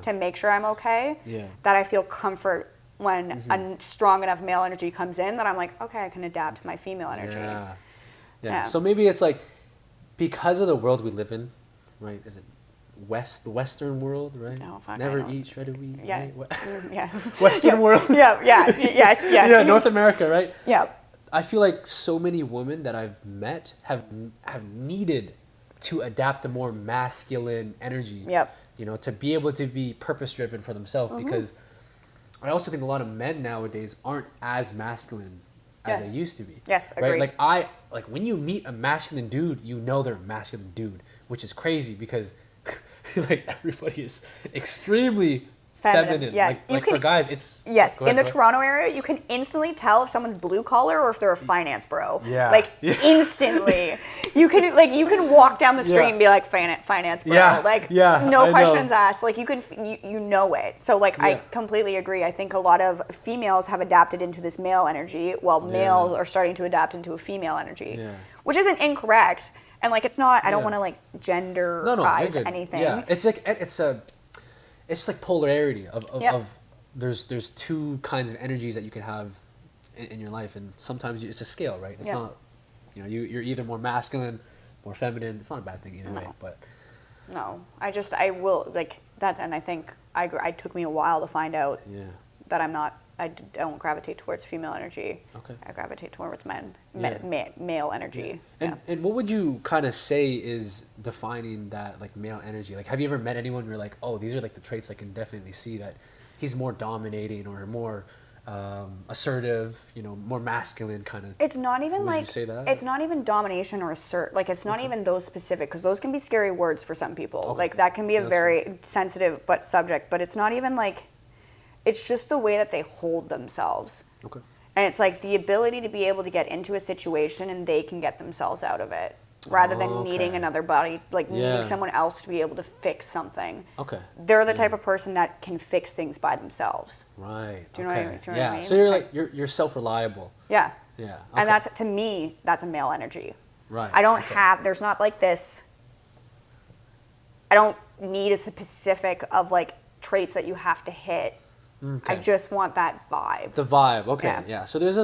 to make sure I'm okay, that I feel comfort when a strong enough male energy comes in that I'm okay, I can adapt to my female energy. Yeah. So maybe it's because of the world we live in, right? Is it the Western world, right? No, fuck, Never eat, try to eat. Yeah. Right? Yeah. Western world. Yes. Yeah, North America, right? Yeah. I feel so many women that I've met have needed to adapt a more masculine energy. Yep. To be able to be purpose driven for themselves, because I also think a lot of men nowadays aren't as masculine as they used to be. Yes, agreed. Right? When you meet a masculine dude, they're a masculine dude, which is crazy because everybody is extremely feminine. Yeah, Like for guys, it's yes. go ahead, In the go ahead. Toronto area, you can instantly tell if someone's blue collar or if they're a finance bro. Yeah. Like Yeah. instantly, you can walk down the street Yeah. and be like finance bro. Yeah. Like Yeah, no I questions know. asked. Like you know it. So like I Yeah. completely agree. I think a lot of females have adapted into this male energy, while males are starting to adapt into a female energy, Yeah. which isn't incorrect. And like it's not. I don't Yeah. want to like genderize No, you're good. anything. Yeah, it's like polarity of Yeah. there's two kinds of energies that you can have in your life, and sometimes it's a scale, right? It's Yeah. not, you're either more masculine, more feminine. It's not a bad thing either way, but No, I will like that, and I think it took me a while to find out yeah, that I don't gravitate towards female energy. Okay. I gravitate towards Yeah. male energy. And what would you kind of say is defining that like male energy? Like, have you ever met anyone where you're like, oh, these are like the traits I can definitely see that he's more dominating or more assertive, more masculine kind of? It's not even Would you like say that? it's not even domination or assert. Like it's not even those specific, because those can be scary words for some people. Okay. Like that can be a That's very sensitive subject, but it's not even like. It's just the way that they hold themselves. Okay. And it's like the ability to be able to get into a situation and they can get themselves out of it, rather than needing Okay. another body, like Yeah. needing someone else to be able to fix something. Okay. They're the type of person that can fix things by themselves. Right. Do you know what I okay. mean? Do you know Yeah. what I mean? So you're Like- like you're self-reliable. Yeah. Yeah. Okay. And that's, to me, that's a male energy. right. I don't okay. there's not like this, I don't need a specific of like traits that you have to hit. I Okay. just want that vibe. The vibe. Okay. Yeah. Yeah. So there's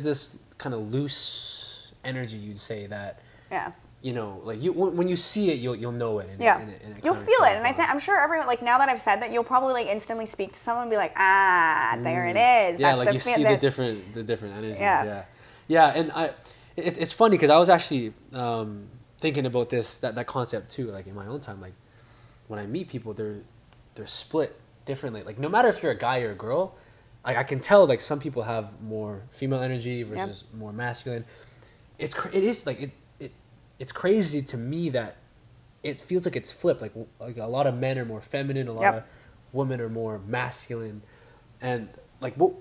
this kind of loose energy, you'd say, that Yeah. like when you see it, you'll know it. And, Yeah, and it you'll kind of feel comes it, and out. I'm sure everyone, like now that I've said that, you'll probably like instantly speak to someone and be like, there it is. Yeah, That's like the you fe- see the- the different energies. Yeah. Yeah. Yeah, and it's funny because I was actually thinking about that concept too, like in my own time. Like when I meet people, they're split differently. Like no matter if you're a guy or a girl, like I can tell like some people have more female energy versus more masculine. It is like it's crazy to me that it feels like it's flipped. Like a lot of men are more feminine, a lot of women are more masculine, and like what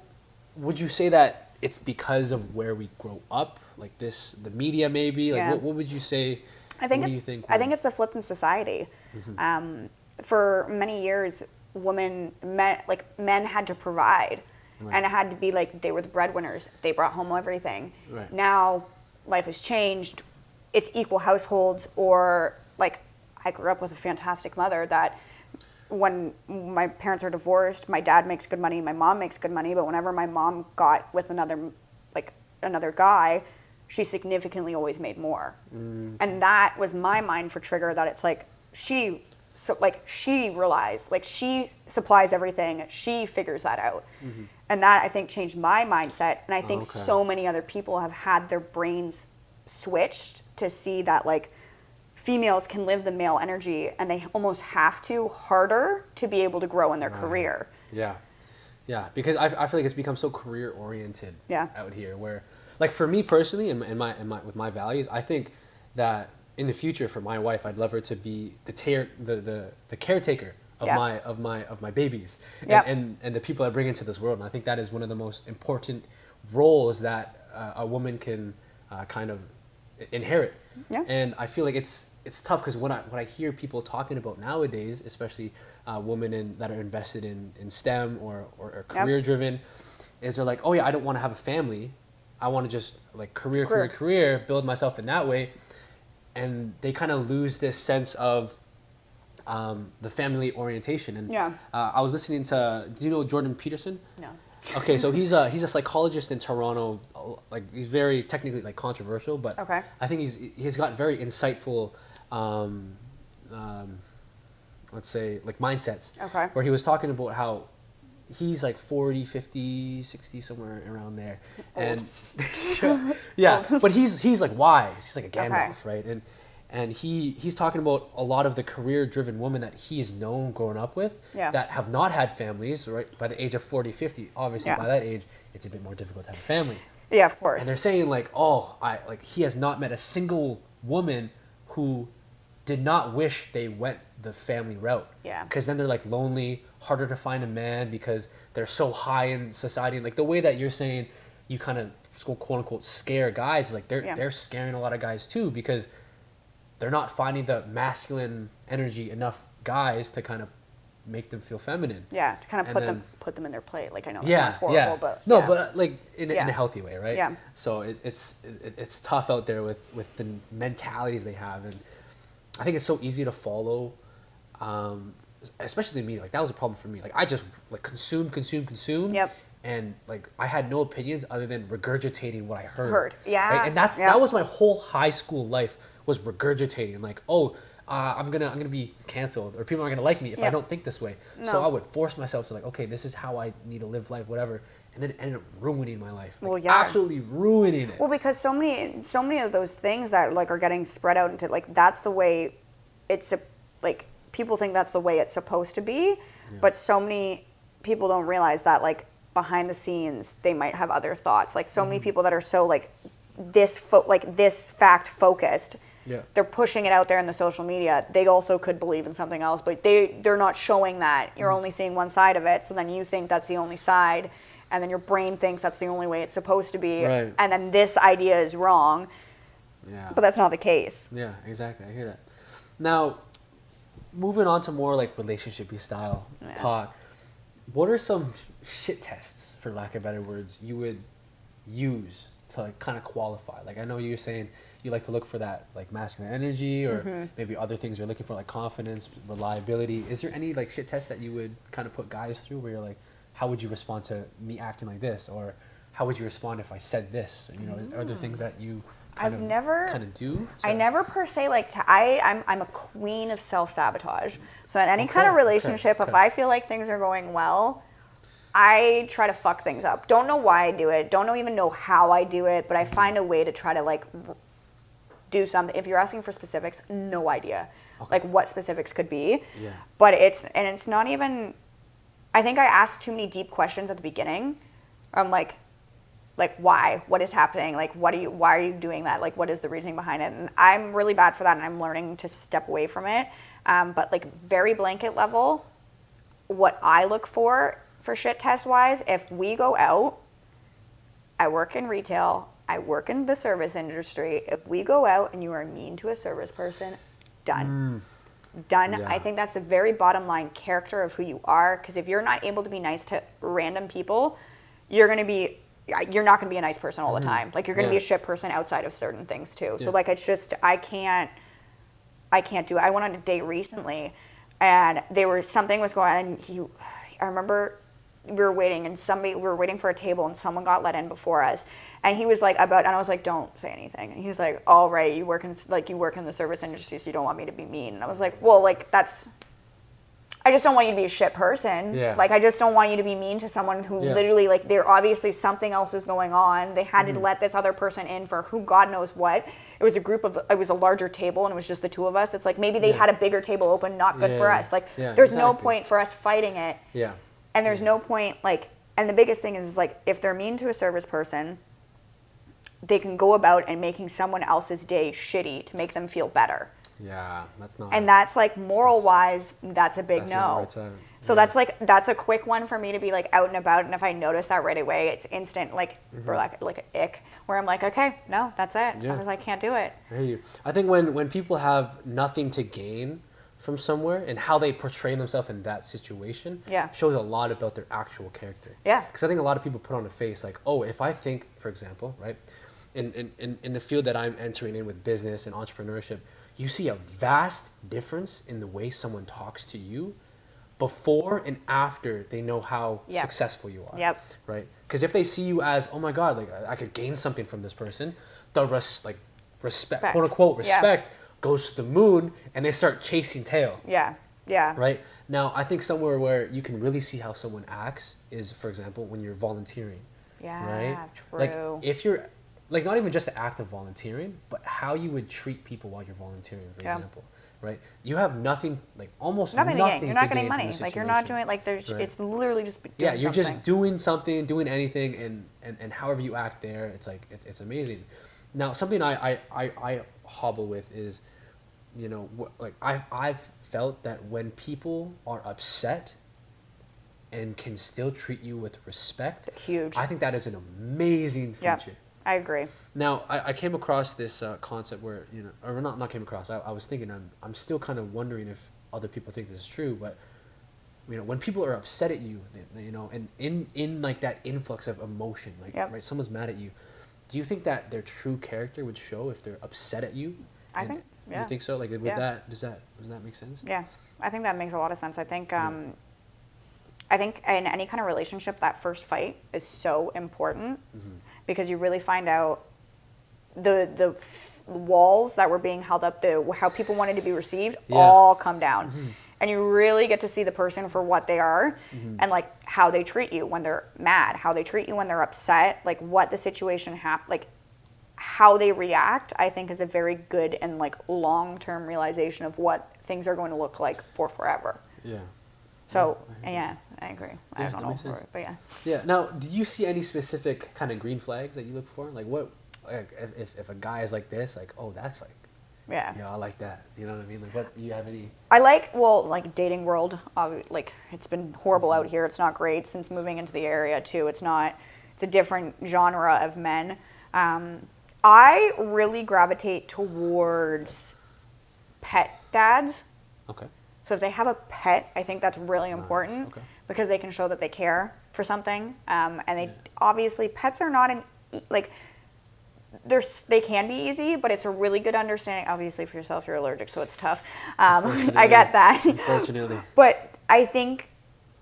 would you say that it's because of where we grow up, like the media maybe? Like Yeah. what would you say? I think what do it's, you think? I think it's the flip in society. For many years, men had to provide, Right. and it had to be like they were the breadwinners. They brought home everything. Right. Now, life has changed. It's equal households, or like I grew up with a fantastic mother that when my parents are divorced, my dad makes good money, my mom makes good money, but whenever my mom got with another guy, she significantly always made more. And that was my mind for trigger, that it's like she relies, like she supplies everything, she figures that out. And that, I think, changed my mindset, and I think Okay. so many other people have had their brains switched to see that like females can live the male energy, and they almost have to harder to be able to grow in their career. Yeah, because I feel like it's become so career oriented Yeah. out here. Where, like for me personally, in my with my values, I think that in the future for my wife, I'd love her to be the caretaker of Yeah. my babies Yep. and the people I bring into this world. And I think that is one of the most important roles that a woman can kind of inherit. Yeah. And I feel like it's tough because when I hear people talking about nowadays, especially women that are invested in STEM or career driven, is they're like, oh yeah, I don't want to have a family. I want to just like career, build myself in that way. And they kind of lose this sense of the family orientation. And I was listening to, do you know Jordan Peterson? No. Okay, so he's a psychologist in Toronto. Like he's very technically like controversial, but Okay. I think he's got very insightful, let's say like mindsets. Okay. Where he was talking about how he's like 40, 50, 60, somewhere around there. Old. And yeah, but he's like wise. He's like a Gandalf, Okay. right? And he's talking about a lot of the career-driven women that he's known growing up with that have not had families, right? By the age of 40, 50, obviously by that age, it's a bit more difficult to have a family. Yeah, of course. And they're saying like, he has not met a single woman who did not wish they went the family route. Yeah. Because then they're like lonely, harder to find a man because they're so high in society. Like the way that you're saying, you kind of quote unquote scare guys. Like they're scaring a lot of guys too, because they're not finding the masculine energy enough guys to kind of make them feel feminine. Yeah, to kind of And put them in their plate. Like I know that yeah, sounds horrible, yeah. but no, yeah. but like in a healthy way, right? Yeah. So it's tough out there with the mentalities they have, and I think it's so easy to follow, especially me. Like that was a problem for me. Like I just like consume. Yep. And like I had no opinions other than regurgitating what I heard. Yeah. Right? And that was my whole high school life, was regurgitating. Like, I'm gonna be canceled, or people aren't gonna like me if I don't think this way. No. So I would force myself to like, okay, this is how I need to live life, whatever, and then it ended up ruining my life. Like, absolutely ruining it. Well, because so many of those things that like are getting spread out into like that's the way it's like people think that's the way it's supposed to be, but so many people don't realize that like behind the scenes they might have other thoughts. Like so many people that are so like this fact focused. Yeah. They're pushing it out there in the social media. They also could believe in something else, but they're not showing that. You're only seeing one side of it, so then you think that's the only side, and then your brain thinks that's the only way it's supposed to be, right. And then this idea is wrong. Yeah. But that's not the case. Yeah, exactly. I hear that. Now, moving on to more like relationship-y style talk, what are some shit tests, for lack of better words, you would use to like kind of qualify? Like I know you're saying you like to look for that like masculine energy, or maybe other things you're looking for, like confidence, reliability. Is there any like shit tests that you would kind of put guys through where you're like, how would you respond to me acting like this, or how would you respond if I said this? You know, are there things that you kind of do? I never per se like to. I'm a queen of self-sabotage. So in any kind of relationship, if I feel like things are going well, I try to fuck things up. Don't know why I do it. Don't even know how I do it, but I find a way to try to like do something. If you're asking for specifics, no idea. Like what specifics could be. Yeah. But it's not even, I think I asked too many deep questions at the beginning. I'm like why? What is happening? Like why are you doing that? Like what is the reasoning behind it? And I'm really bad for that, and I'm learning to step away from it. But like very blanket level, what I look for shit test wise, if we go out, I work in retail, I work in the service industry. If we go out and you are mean to a service person, done. Done. Yeah. I think that's the very bottom line character of who you are. Because if you're not able to be nice to random people, you're not going to be a nice person all the time. Like you're going to be a shit person outside of certain things too. So like it's just I can't do it. I went on a date recently, and something was going on. And I remember we were waiting for a table, and someone got let in before us, and he was like and I was like, don't say anything, and he was like, all right, you work in the service industry, so you don't want me to be mean. And I was like, well, like I just don't want you to be a shit person. Yeah. Like I just don't want you to be mean to someone who literally like they're obviously something else is going on. They had to let this other person in for who God knows what. It was a larger table, and it was just the two of us. It's like maybe they had a bigger table open, not good for us. Like there's no point for us fighting it. Yeah. And there's no point, like, and the biggest thing is like, if they're mean to a service person, they can go about and making someone else's day shitty to make them feel better. Yeah, that's not. And that's like moral-wise, that's a big no. So that's a quick one for me to be like out and about, and if I notice that right away, it's instant like for like an ick, where I'm like, okay, no, that's it. Yeah. I was like, can't do it. I hear you. I think when people have nothing to gain from somewhere, and how they portray themselves in that situation shows a lot about their actual character. Yeah. Because I think a lot of people put on a face like, oh, if I think, for example, right, in the field that I'm entering in with business and entrepreneurship, you see a vast difference in the way someone talks to you before and after they know how successful you are. Yep. Right? Because if they see you as, oh my God, like I could gain something from this person, the respect, quote unquote, respect goes to the moon, and they start chasing tail. Yeah. Yeah. Right? Now, I think somewhere where you can really see how someone acts is, for example, when you're volunteering. Yeah, right? true. Like, if you're, like, not even just the act of volunteering, but how you would treat people while you're volunteering, for example. Right? You have nothing, like, almost nothing to gain. You're not getting money. Like, you're not doing, like, there's, it's literally just doing you're just doing something, doing anything, and however you act there, it's like, it's amazing. Now, something I hobble with is you know, like I've felt that when people are upset and can still treat you with respect, Huge. I think that is an amazing feature. Yep, I agree. Now, I came across this concept where, you know, or not came across, I was thinking, I'm still kind of wondering if other people think this is true, but, you know, when people are upset at you, you know, and in like that influx of emotion, like, Yep. right, someone's mad at you, do you think that their true character would show if they're upset at you? I think, yeah. You think so? Like, does that make sense? Yeah, I think that makes a lot of sense. I think I think in any kind of relationship, that first fight is so important because you really find out the walls that were being held up, how people wanted to be received, all come down. And you really get to see the person for what they are and like how they treat you when they're mad, how they treat you when they're upset, like what the situation like how they react, I think is a very good and like long-term realization of what things are going to look like for forever. Yeah. So, yeah, I agree. I don't know, but yeah. Yeah. Now, do you see any specific kind of green flags that you look for? Like what, like if a guy is like this, like, oh, that's like, yeah, I like that. You know what I mean? Like, what, do you have any? I like, well, like dating world, like it's been horrible out here. It's not great since moving into the area too. It's a different genre of men. I really gravitate towards pet dads. Okay. So if they have a pet, I think that's really important because they can show that they care for something. And they obviously, pets are not like, they can be easy, but it's a really good understanding. Obviously for yourself, you're allergic, so it's tough. I get that. Unfortunately. But I think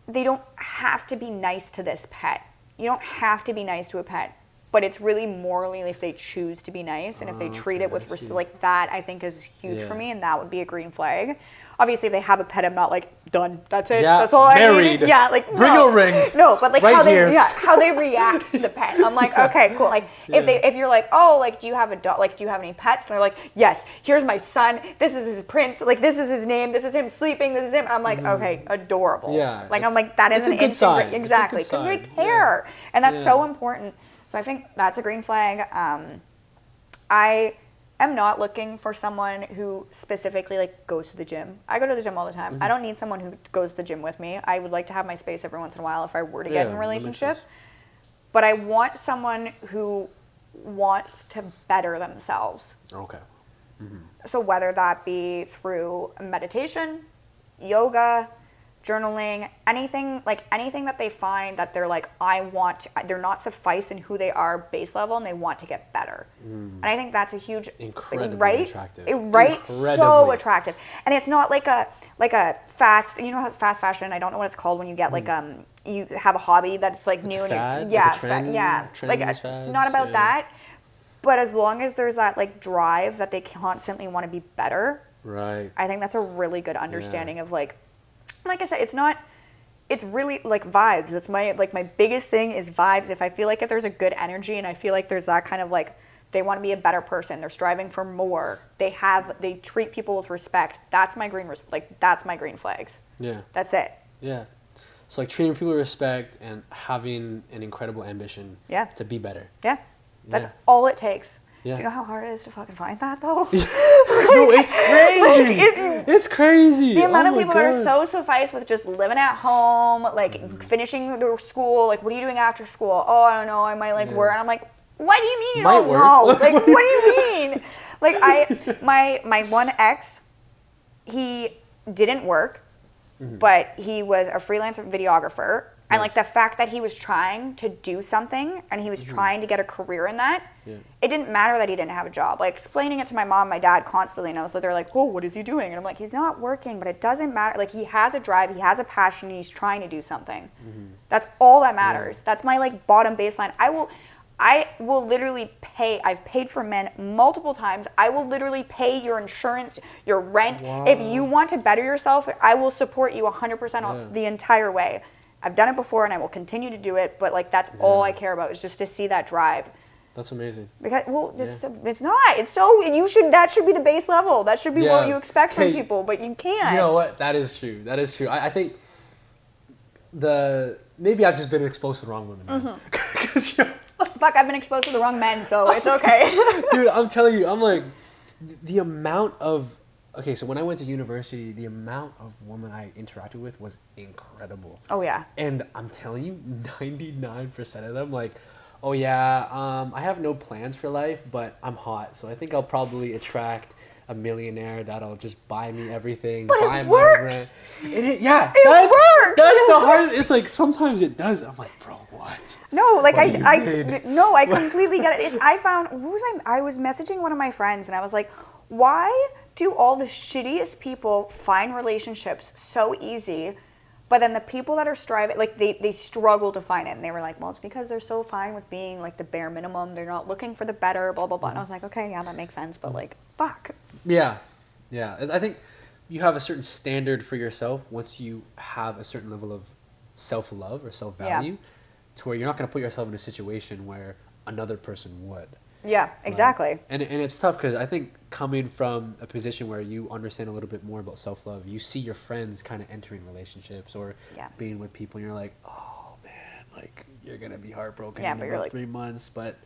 they don't have to be nice to this pet. You don't have to be nice to a pet. But it's really morally if they choose to be nice and if they treat it with respect, like that, I think is huge for me, and that would be a green flag. Obviously, if they have a pet, I'm not like done. That's it. Yeah, that's all married. I need. Yeah, like bring a ring. No, but like right how they react to the pet. I'm like, okay, cool. Like if you're like, oh, like do you have a dog? Like do you have any pets? And they're like, yes. Here's my son. This is his prince. Like this is his name. This is him sleeping. This is him. And I'm like, okay, adorable. Yeah. Like I'm like that is an good sign. Exactly, because they care, and that's so important. So I think that's a green flag. I am not looking for someone who specifically like goes to the gym. I go to the gym all the time. I don't need someone who goes to the gym with me. I would like to have my space every once in a while if I were to get in a relationship. But I want someone who wants to better themselves. Okay. So whether that be through meditation, yoga, journaling, anything that they find that they're like, they're not suffice in who they are base level and they want to get better. And I think that's a huge, incredibly attractive. So attractive. And it's not like a fast, you know how fast fashion, I don't know what it's called when you get like, you have a hobby that's like it's new. A fad, and like a trend, like not about that. But as long as there's that like drive that they constantly want to be better. Right. I think that's a really good understanding of like I said, it's really like vibes. That's my biggest thing is vibes. If I feel like if there's a good energy and I feel like there's that kind of like, they want to be a better person, they're striving for more, they treat people with respect, that's my green flags. Yeah. That's it. Yeah. So like treating people with respect and having an incredible ambition to be better. Yeah. That's all it takes. Yeah. Do you know how hard it is to fucking find that though? No, it's crazy. It's crazy. The amount of people that are so suffice with just living at home, like finishing their school, like what are you doing after school? Oh, I don't know, I might work. And I'm like, what do you mean you don't know? Like, what do you mean? Like my one ex, he didn't work, but he was a freelance videographer. And like the fact that he was trying to do something and he was trying to get a career in that, it didn't matter that he didn't have a job. Like explaining it to my mom and my dad constantly, and I was like, they're like, oh, what is he doing? And I'm like, he's not working, but it doesn't matter. Like he has a drive, he has a passion, and he's trying to do something. That's all that matters. That's my like bottom baseline. I will literally pay. I've paid for men multiple times. I will literally pay your insurance, your rent. Wow. If you want to better yourself, I will support you 100% the entire way. I've done it before and I will continue to do it, but like that's all I care about is just to see that drive. That's amazing. Because it's not. It's so that should be the base level. That should be what you expect from people, but you can't. You know what? That is true. That is true. I think maybe I've just been exposed to the wrong women. Fuck, I've been exposed to the wrong men, so it's okay. Dude, I'm telling you, I'm like the amount of okay, so when I went to university, the amount of women I interacted with was incredible. Oh yeah. And I'm telling you, 99% of them, like, oh yeah, I have no plans for life, but I'm hot, so I think I'll probably attract a millionaire that'll just buy me everything, But buy it my works. rent. And yeah, It that's works. that's the hard. It's like sometimes it does. I'm like, bro, what? No, like What are you paid? no, I completely get it. I found I was messaging one of my friends and I was like, why do all the shittiest people find relationships so easy, but then the people that are striving, like they struggle to find it, and they were like, well, it's because they're so fine with being like the bare minimum. They're not looking for the better, blah blah blah. And I was like, okay, yeah, that makes sense, but like, fuck. Yeah, yeah. I think you have a certain standard for yourself once you have a certain level of self-love or self-value, to where you're not going to put yourself in a situation where another person would. Yeah, exactly. Right? And it's tough because I think coming from a position where you understand a little bit more about self-love, you see your friends kind of entering relationships or being with people, and you're like, oh man, like you're gonna be heartbroken in about like, 3 months, but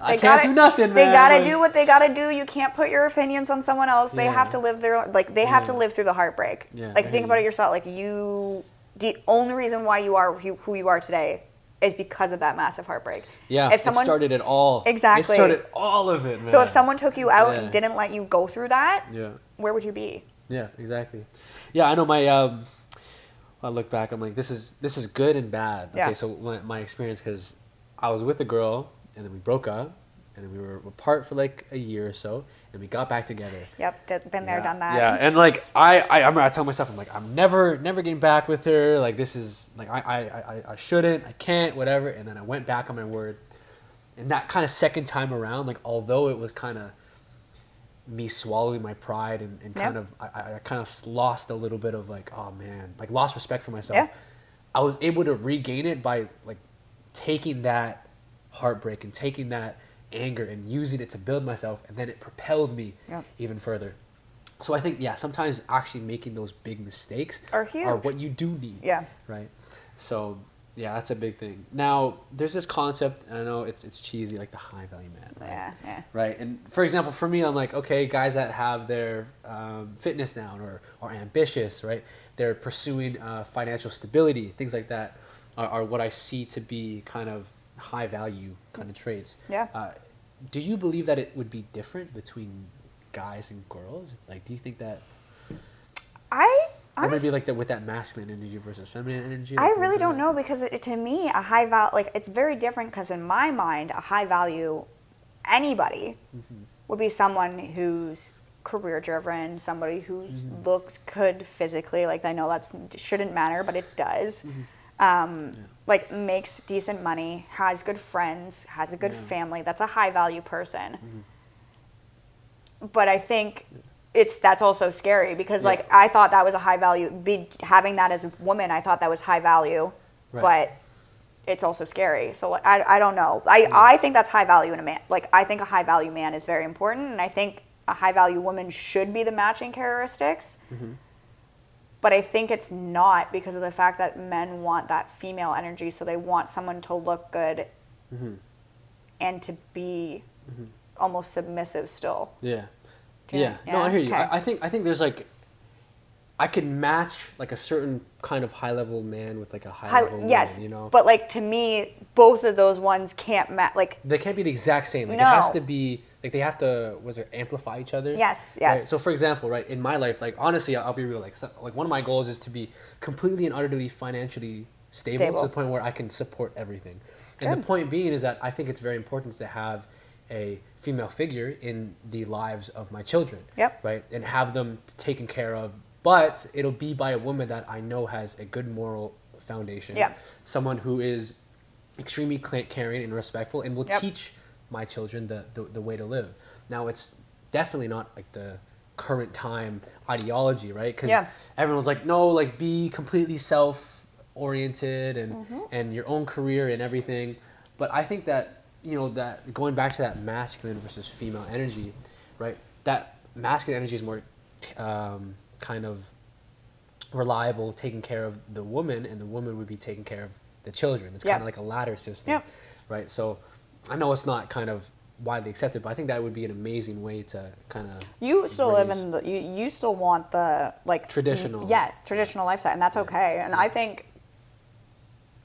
I can't do nothing, man. They gotta do what they gotta do. You can't put your opinions on someone else. They have to live their they have to live through the heartbreak. Yeah, like think about it yourself. Like the only reason why you are who you are today is because of that massive heartbreak. Yeah, if someone, it started it all. Exactly. It started all of it, man. So if someone took you out and didn't let you go through that, where would you be? Yeah, exactly. Yeah, I know my. I look back, I'm like, this is good and bad. Okay, so my experience, because I was with a girl and then we broke up and then we were apart for like a year or so and we got back together. Yep, been there, done that. Yeah, and like I remember I tell myself, I'm like, I'm never getting back with her. Like this is like I shouldn't, I can't, whatever. And then I went back on my word. And that kind of second time around, like although it was kind of me swallowing my pride and kind of I kind of lost a little bit of like, oh man, like lost respect for myself. Yeah. I was able to regain it by like taking that heartbreak and taking that anger and using it to build myself, and then it propelled me even further. So I think sometimes actually making those big mistakes are huge, are what you do need. Yeah. Right. So yeah, that's a big thing. Now, there's this concept, and I know it's cheesy, like the high value man. Right? Yeah. Right. And for example, for me, I'm like, okay, guys that have their fitness down or are ambitious, right? They're pursuing financial stability, things like that are what I see to be kind of high value kind of traits. Yeah. Do you believe that it would be different between guys and girls? Like, do you think that? Or maybe like that with that masculine energy versus feminine energy. I really don't know, because to me a high value, like it's very different, because in my mind a high value anybody would be someone who's career driven, somebody who looks good physically. Like I know that shouldn't matter, but it does. Like makes decent money, has good friends, has a good family. That's a high value person. But I think that's also scary, because like I thought that was a high value. Having that as a woman, I thought that was high value, but it's also scary. So like, I don't know. I think that's high value in a man. Like I think a high value man is very important, and I think a high value woman should be the matching characteristics. But I think it's not, because of the fact that men want that female energy, so they want someone to look good and to be almost submissive still. Yeah. No, I hear you. I think there's like, I can match like a certain kind of high level man with like a high level woman, you know? But like to me, both of those ones can't match. Like they can't be the exact same. Like it has to be like they have to amplify each other. Yes. Right? So for example, right, in my life, like honestly, I'll be real. Like one of my goals is to be completely and utterly financially stable to the point where I can support everything. And the point being is that I think it's very important to have a female figure in the lives of my children. Right, and have them taken care of. But it'll be by a woman that I know has a good moral foundation. Someone who is extremely caring and respectful and will teach my children the way to live. Now, it's definitely not like the current time ideology, right? Because everyone's like, no, like be completely self-oriented and your own career and everything. But I think that, you know, that going back to that masculine versus female energy, right? That masculine energy is more kind of reliable, taking care of the woman, and the woman would be taking care of the children. It's kind of like a ladder system, right? So I know it's not kind of widely accepted, but I think that would be an amazing way to kind of you still live in the you still want the like traditional traditional lifestyle, and that's okay. And I think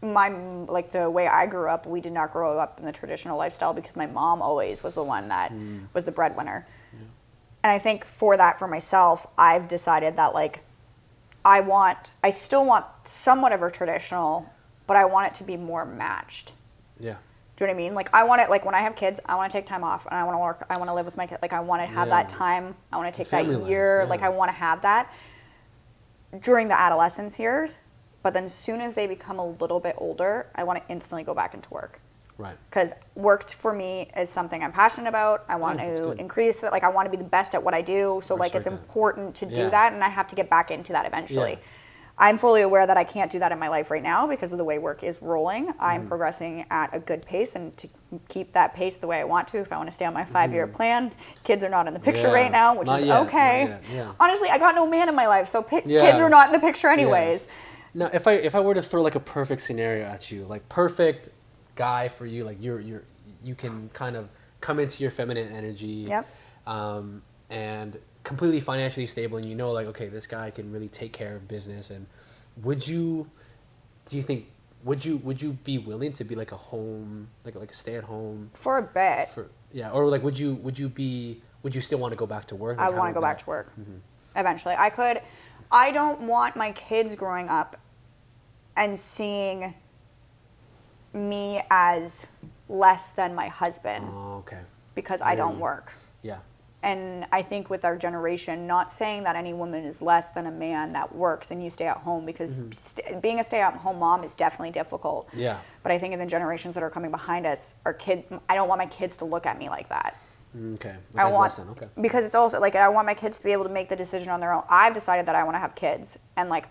like the way I grew up, we did not grow up in the traditional lifestyle because my mom always was the one that was the breadwinner. And I think for myself, I've decided that like I still want somewhat of a traditional, but I want it to be more matched. Yeah. Do you know what I mean? Like I want it, like when I have kids, I want to take time off and I want to work. I want to live with my kids. Like I want to have that time. I want to take that year. Life, like I want to have that during the adolescence years. But then as soon as they become a little bit older, I want to instantly go back into work. Right. Because work for me is something I'm passionate about. I want to increase it. Like I want to be the best at what I do. So like it's important to do that, and I have to get back into that eventually. Yeah. I'm fully aware that I can't do that in my life right now because of the way work is rolling. I'm progressing at a good pace, and to keep that pace the way I want to, if I want to stay on my 5-year plan, kids are not in the picture right now, which is okay. Honestly, I got no man in my life, so kids are not in the picture anyways. Now, if I were to throw like a perfect scenario at you, like perfect guy for you, like you can kind of come into your feminine energy, and completely financially stable, and you know, like, okay, this guy can really take care of business. And would you be willing to be like a home, like a stay at home for a bit? Or like would you still want to go back to work? Like, I want to go back to work. Eventually, I don't want my kids growing up and seeing me as less than my husband. Oh, okay. Because I don't work. Yeah. And I think with our generation, not saying that any woman is less than a man that works and you stay at home, because being a stay-at-home mom is definitely difficult. Yeah. But I think in the generations that are coming behind us, I don't want my kids to look at me like that. Okay. Because it's also like I want my kids to be able to make the decision on their own. I've decided that I want to have kids, and like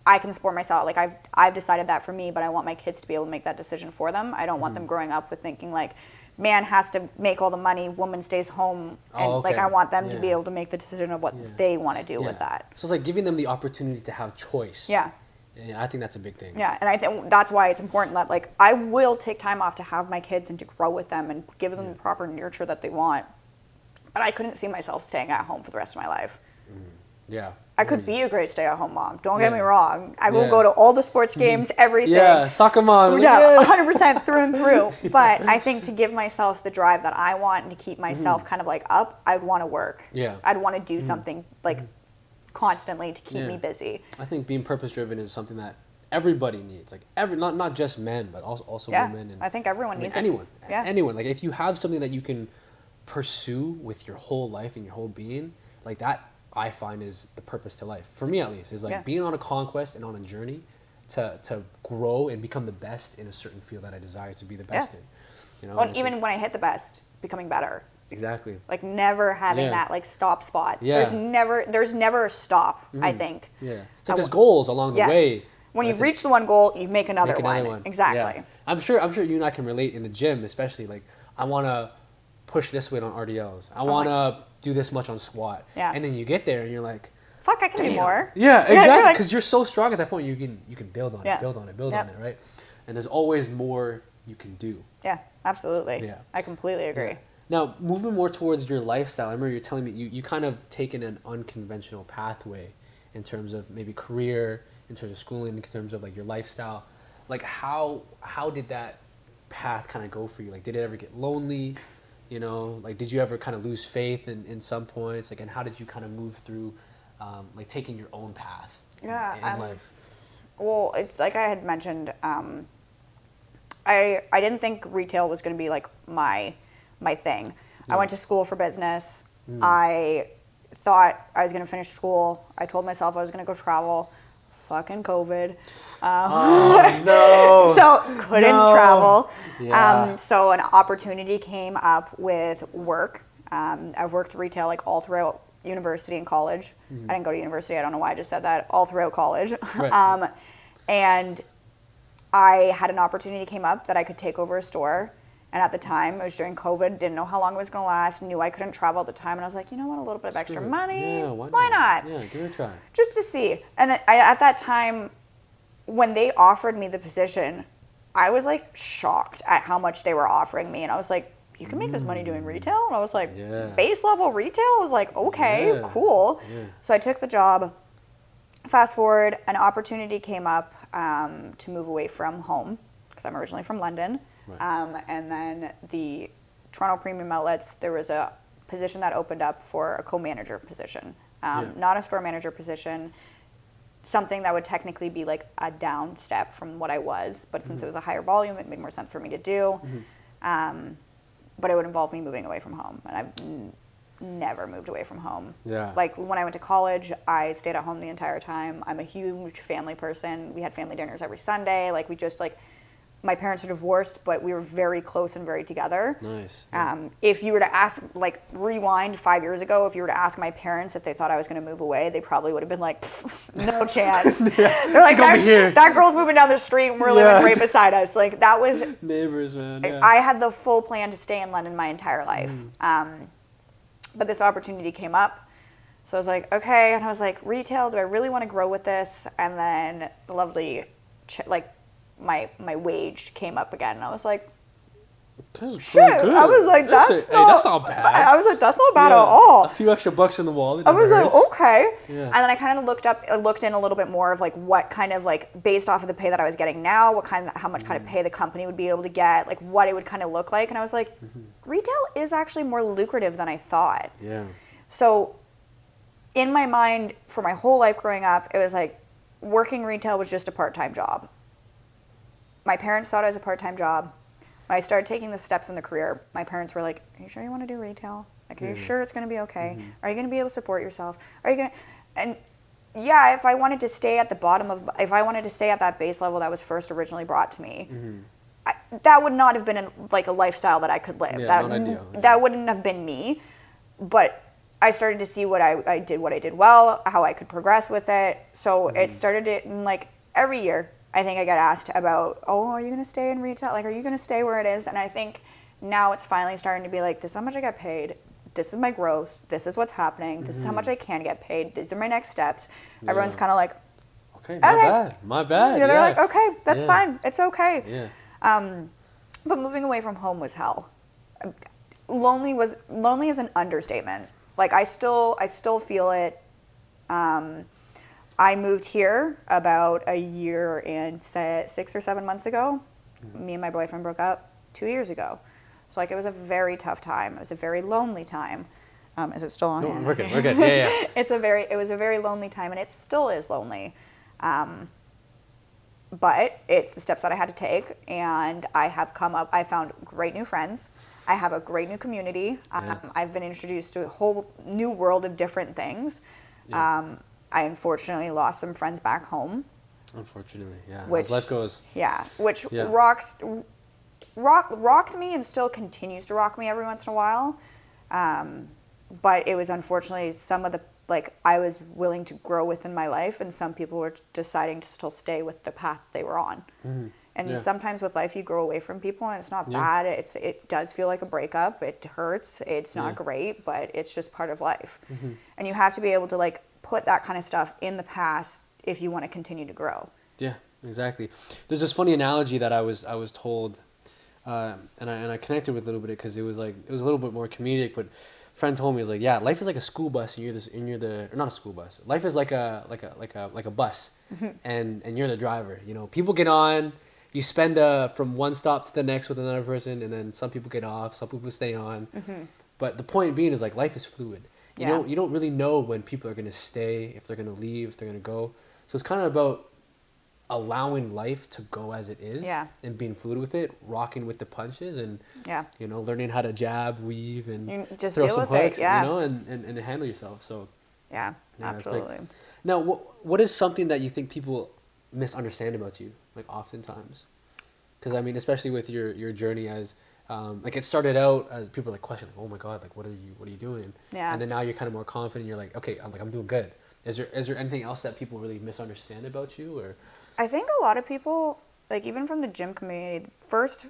I can support myself. Like I've decided that for me, but I want my kids to be able to make that decision for them. I don't want them growing up with thinking like man has to make all the money, woman stays home, and like I want them to be able to make the decision of what they want to do with that. So it's like giving them the opportunity to have choice. Yeah. Yeah, I think that's a big thing. Yeah, and I think that's why it's important that like I will take time off to have my kids and to grow with them and give them the proper nurture that they want. But I couldn't see myself staying at home for the rest of my life. Yeah. I could be a great stay-at-home mom. Don't get me wrong. I will go to all the sports games, everything. Yeah, soccer mom. Yeah, 100% through and through. But I think to give myself the drive that I want and to keep myself kind of like up, I'd want to work. Yeah. I'd want to do something like constantly to keep me busy. I think being purpose-driven is something that everybody needs. Like not just men, but also women. And I think everyone needs anyone. it. Yeah. Anyone. Like if you have something that you can pursue with your whole life and your whole being, like that I find is the purpose to life. For me at least, is like being on a conquest and on a journey to grow and become the best in a certain field that I desire to be the best in. You know? Well, even when I hit the best, becoming better. Exactly. Like never having that like stop spot. Yeah. There's never a stop, I think. Yeah. It's like there's goals along the way. When you reach the one goal, you make another one. Exactly. Yeah. I'm sure you and I can relate in the gym, especially like I want to push this weight on RDLs. I want to do this much on squat. Yeah. And then you get there and you're like, fuck, I can do more. Yeah, exactly. Because you're so strong at that point, you can build on it, build on it, right? And there's always more you can do. Yeah, absolutely. Yeah. I completely agree. Yeah. Now, moving more towards your lifestyle, I remember you telling me you kind of taken an unconventional pathway in terms of maybe career, in terms of schooling, in terms of like your lifestyle. Like how did that path kind of go for you? Like did it ever get lonely? You know, like did you ever kind of lose faith in some points? Like, and how did you kind of move through like taking your own path in life? Well, it's like I had mentioned, I didn't think retail was going to be like my thing. I went to school for business. I thought I was going to finish school. I told myself I was going to go travel. Fucking COVID. Oh, no. So couldn't travel. Yeah. So an opportunity came up with work. I've worked retail like all throughout university and college. I didn't go to university. I don't know why I just said that. All throughout college. Right. And I had an opportunity came up that I could take over a store. And at the time, it was during COVID, didn't know how long it was going to last, knew I couldn't travel at the time. And I was like, you know what, a little bit of extra money, why not? Yeah, give it a try. Just to see. And at that time, when they offered me the position, I was like shocked at how much they were offering me. And I was like, you can make this money doing retail? And I was like, Yeah. base level retail? I was like, okay, Yeah. cool. Yeah. So I took the job. Fast forward, an opportunity came up to move away from home because I'm originally from London. Right. And then the Toronto Premium Outlets, there was a position that opened up for a co-manager position, not a store manager position, something that would technically be like a down step from what I was, but since it was a higher volume, it made more sense for me to do. But it would involve me moving away from home, and I've never moved away from home. Yeah. Like when I went to college, I stayed at home the entire time. I'm a huge family person. We had family dinners every Sunday. Like we just like, my parents are divorced, but we were very close and very together. Nice. If you were to ask, like rewind 5 years ago, if you were to ask my parents if they thought I was going to move away, they probably would have been like, no chance. They're like, that girl's moving down the street and we're living right beside us. Like that was Neighbors, man. Yeah. I had the full plan to stay in London my entire life. But this opportunity came up. So I was like, okay. And I was like, retail, do I really want to grow with this? And then the lovely, my wage came up again. And I was like, shit. I was like, that's not bad. I was like, that's not bad at all. A few extra bucks in the wallet. I was like, okay. Yeah. And then I kind of looked in a little bit more of like what kind of like based off of the pay that I was getting now, how much kind of pay the company would be able to get, like what it would kind of look like. And I was like, retail is actually more lucrative than I thought. Yeah. So in my mind, for my whole life growing up, it was like working retail was just a part-time job. My parents thought it was a part-time job. When I started taking the steps in the career, my parents were like, are you sure you want to do retail? Like, are you sure it's going to be okay? Are you going to be able to support yourself? Are you going to... And yeah, if I wanted to stay at the bottom of... If I wanted to stay at that base level that was first originally brought to me, that would not have been a lifestyle that I could live. Yeah, not ideal. Yeah. That wouldn't have been me. But I started to see what I did well, how I could progress with it. So it started in like every year. I think I get asked about, are you going to stay in retail? Like, are you going to stay where it is? And I think now it's finally starting to be like, this is how much I get paid. This is my growth. This is what's happening. This is how much I can get paid. These are my next steps. Yeah. Everyone's kind of like, okay, my bad. They're like, okay, that's fine. It's okay. Yeah. But moving away from home was hell. Lonely is an understatement. Like I still feel it. I moved here about a year and 6 or 7 months ago. Me and my boyfriend broke up 2 years ago. So like it was a very tough time. It was a very lonely time. Is it still on? No, we're good. Yeah. It was a very lonely time, and it still is lonely. But it's the steps that I had to take, and I found great new friends. I have a great new community. I've been introduced to a whole new world of different things. Yeah. I unfortunately lost some friends back home. Unfortunately, yeah. Which, as life goes. Yeah, which rocked me and still continues to rock me every once in a while. But it was unfortunately some of the, I was willing to grow within my life, and some people were deciding to still stay with the path they were on. Mm-hmm. And sometimes with life, you grow away from people, and it's not bad. It does feel like a breakup. It hurts. It's not great, but it's just part of life. Mm-hmm. And you have to be able to put that kind of stuff in the past if you want to continue to grow. Yeah, exactly. There's this funny analogy that I was told, and I connected with a little bit because it was a little bit more comedic. But a friend told me, it was like, life is like a school bus, and you're the or not a school bus. Life is like a bus, and you're the driver. You know, people get on. You spend from one stop to the next with another person, and then some people get off, some people stay on. Mm-hmm. But the point being is life is fluid. You don't really know when people are going to stay, if they're going to leave, if they're going to go. So it's kind of about allowing life to go as it is and being fluid with it, rocking with the punches, and learning how to jab, weave, and just throw deal some with hooks, it, and handle yourself. So absolutely. Now, what is something that you think people misunderstand about you, oftentimes? Because I mean, especially with your journey as it started out as people questioning, oh my God, what are you doing? Yeah. And then now you're kind of more confident. You're like, okay, I'm doing good. Is there anything else that people really misunderstand about you, or? I think a lot of people, even from the gym community,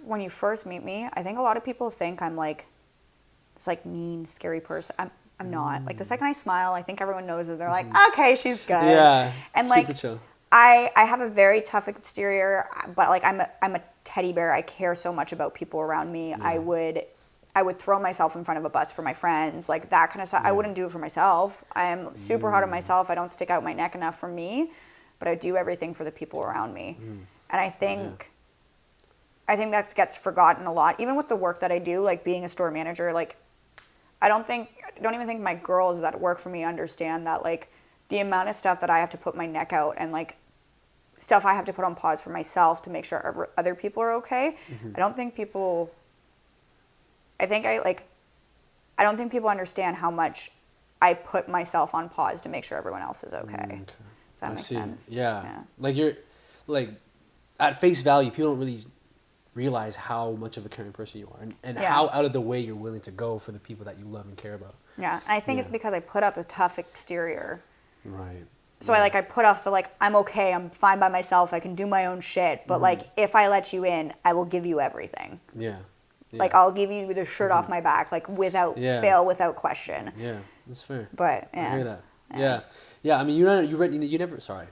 when you first meet me, I think a lot of people think I'm this mean, scary person. I'm not. The second I smile, I think everyone knows it. They're like, okay, she's good. Yeah. And super chill. I have a very tough exterior, but I'm a teddy bear. I care so much about people around me. Yeah. I would throw myself in front of a bus for my friends, like that kind of stuff. I wouldn't do it for myself. I am super hard on myself. I don't stick out my neck enough for me, but I do everything for the people around me. And I think that gets forgotten a lot, even with the work that I do, like being a store manager. Like, I don't even think my girls that work for me understand that, like, the amount of stuff that I have to put my neck out and, like, stuff I have to put on pause for myself to make sure other people are okay. I don't think people understand how much I put myself on pause to make sure everyone else is okay. Does that make sense? Yeah. Like at face value, people don't really realize how much of a caring person you are and how out of the way you're willing to go for the people that you love and care about. Yeah. And I think it's because I put up a tough exterior. Right. So I put off the, like, I'm okay, I'm fine by myself, I can do my own shit, but like, if I let you in, I will give you everything. Yeah. Like, I'll give you the shirt off my back, like, without fail, without question. Yeah, that's fair. But I hear that. Yeah. I mean, you never. Sorry.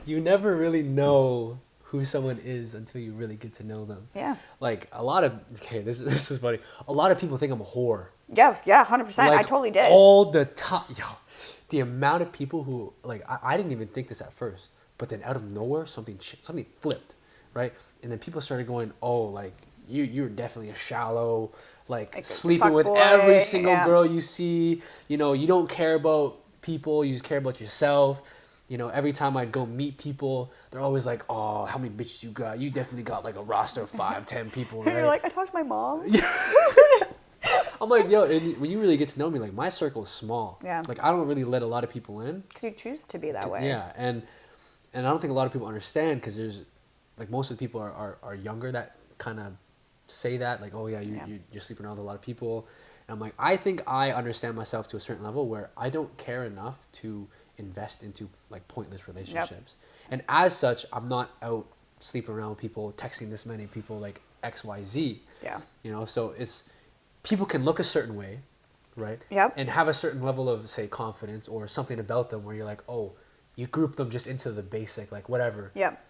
You never really know who someone is until you really get to know them. Yeah. Like this is funny. A lot of people think I'm a whore. Yeah, 100%. Like, I totally did. All the time. Yo, the amount of people who, like, I didn't even think this at first, but then out of nowhere, something flipped, right? And then people started going, oh, like, you're definitely a shallow, like sleeping with every single girl you see. You know, you don't care about people, you just care about yourself. You know, every time I'd go meet people, they're always like, oh, how many bitches you got? You definitely got, like, a roster of 5-10 people, right? You're like, I talked to my mom. I'm like, yo, and when you really get to know me, like, my circle is small. Yeah. Like, I don't really let a lot of people in. Because you choose to be that way. Yeah, and I don't think a lot of people understand, because there's, like, most of the people are younger that kind of say that, like, oh, yeah, you're sleeping around with a lot of people. And I'm like, I think I understand myself to a certain level where I don't care enough to invest into, like, pointless relationships. And as such, I'm not out sleeping around with people, texting this many people, like, XYZ. Yeah. You know, so it's, people can look a certain way, right? Yep. And have a certain level of, say, confidence or something about them where you're like, oh, you group them just into the basic, like, whatever. Yep.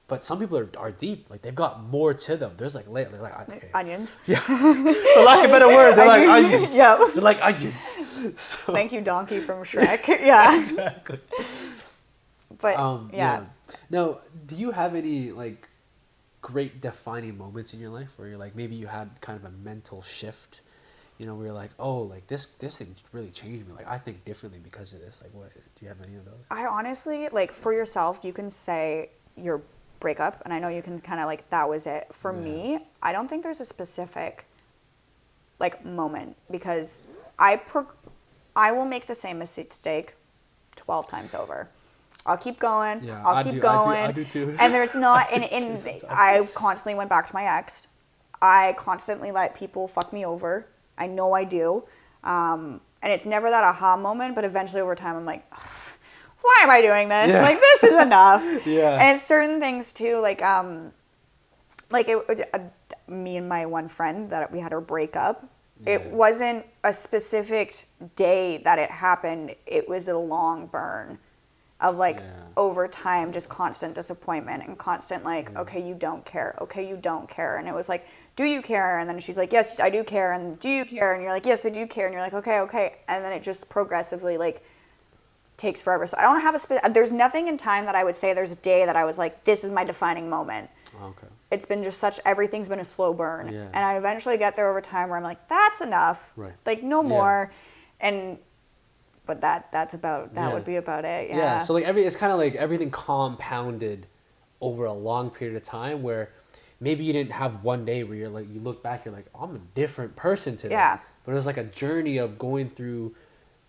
But some people are deep. Like, they've got more to them. There's, like, they're like, okay. Onions. Yeah. For lack of a better word, they're like onions. Yeah. They're like onions. So. Thank you, Donkey from Shrek. Yeah. Exactly. But, yeah. Now, do you have any, like, great defining moments in your life where you're like, maybe you had kind of a mental shift, you know, where you're like, oh, like, this thing really changed me. Like, I think differently because of this. Like, what, do you have any of those? I honestly, like, for yourself, you can say your breakup, and I know you can kind of, like, that was it. For me, I don't think there's a specific, like, moment, because I will make the same mistake 12 times over. I'll keep going. Yeah, I'll keep going. I do too. And there's not, and I constantly went back to my ex. I constantly let people fuck me over. I know I do. And it's never that aha moment, but eventually over time I'm like, why am I doing this? Yeah. Like, this is enough. Yeah. And it's certain things too, like me and my one friend that we had our breakup. Yeah. It wasn't a specific day that it happened. It was a long burn of, like, over time, just constant disappointment and constant, like, okay, you don't care. Okay, you don't care. And it was like, do you care? And then she's like, yes, I do care. And do you care? And you're like, yes, I do care. And you're like, okay. And then it just progressively, like, takes forever. So I don't have there's nothing in time that I would say there's a day that I was like, this is my defining moment. Okay. It's been just everything's been a slow burn. Yeah. And I eventually get there over time where I'm like, that's enough. Right. Like, no more. But that would be about it. Yeah. Yeah. So, like, it's kind of like everything compounded over a long period of time where maybe you didn't have one day where you're like, you look back, you're like, oh, I'm a different person today. Yeah. But it was like a journey of going through,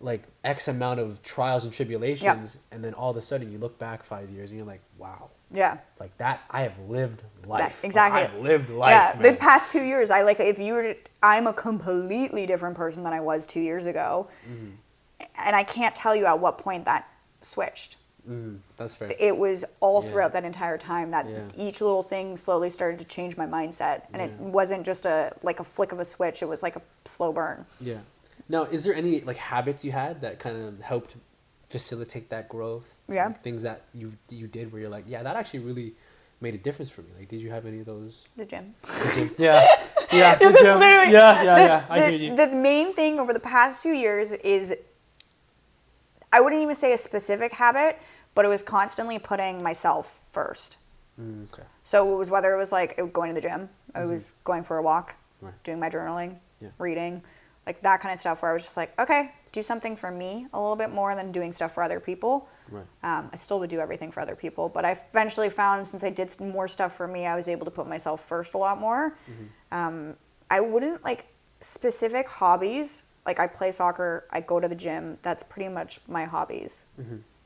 like, X amount of trials and tribulations. And then all of a sudden you look back 5 years and you're like, wow. Yeah. Like, that, I have lived life. Exactly. Like, I've lived life. Yeah. Man. The past 2 years, I'm a completely different person than I was 2 years ago. Mm-hmm. And I can't tell you at what point that switched. That's fair. It was all throughout that entire time that each little thing slowly started to change my mindset. And it wasn't just a flick of a switch. It was like a slow burn. Yeah. Now, is there any, like, habits you had that kind of helped facilitate that growth? Yeah. Like, things that you did where you're like, yeah, that actually really made a difference for me? Like, did you have any of those? The gym. The gym. Yeah. Yeah. The gym. Literally, Yeah. I hear you. The main thing over the past 2 years is, I wouldn't even say a specific habit, but it was constantly putting myself first. Okay. So it was whether it was like going to the gym, I was going for a walk, Right. doing my journaling, Yeah. reading, like that kind of stuff where I was just like, okay, do something for me a little bit more than doing stuff for other people. Right. I still would do everything for other people, but I eventually found since I did more stuff for me, I was able to put myself first a lot more. I wouldn't like specific hobbies. Like I play soccer, I go to the gym. That's pretty much my hobbies.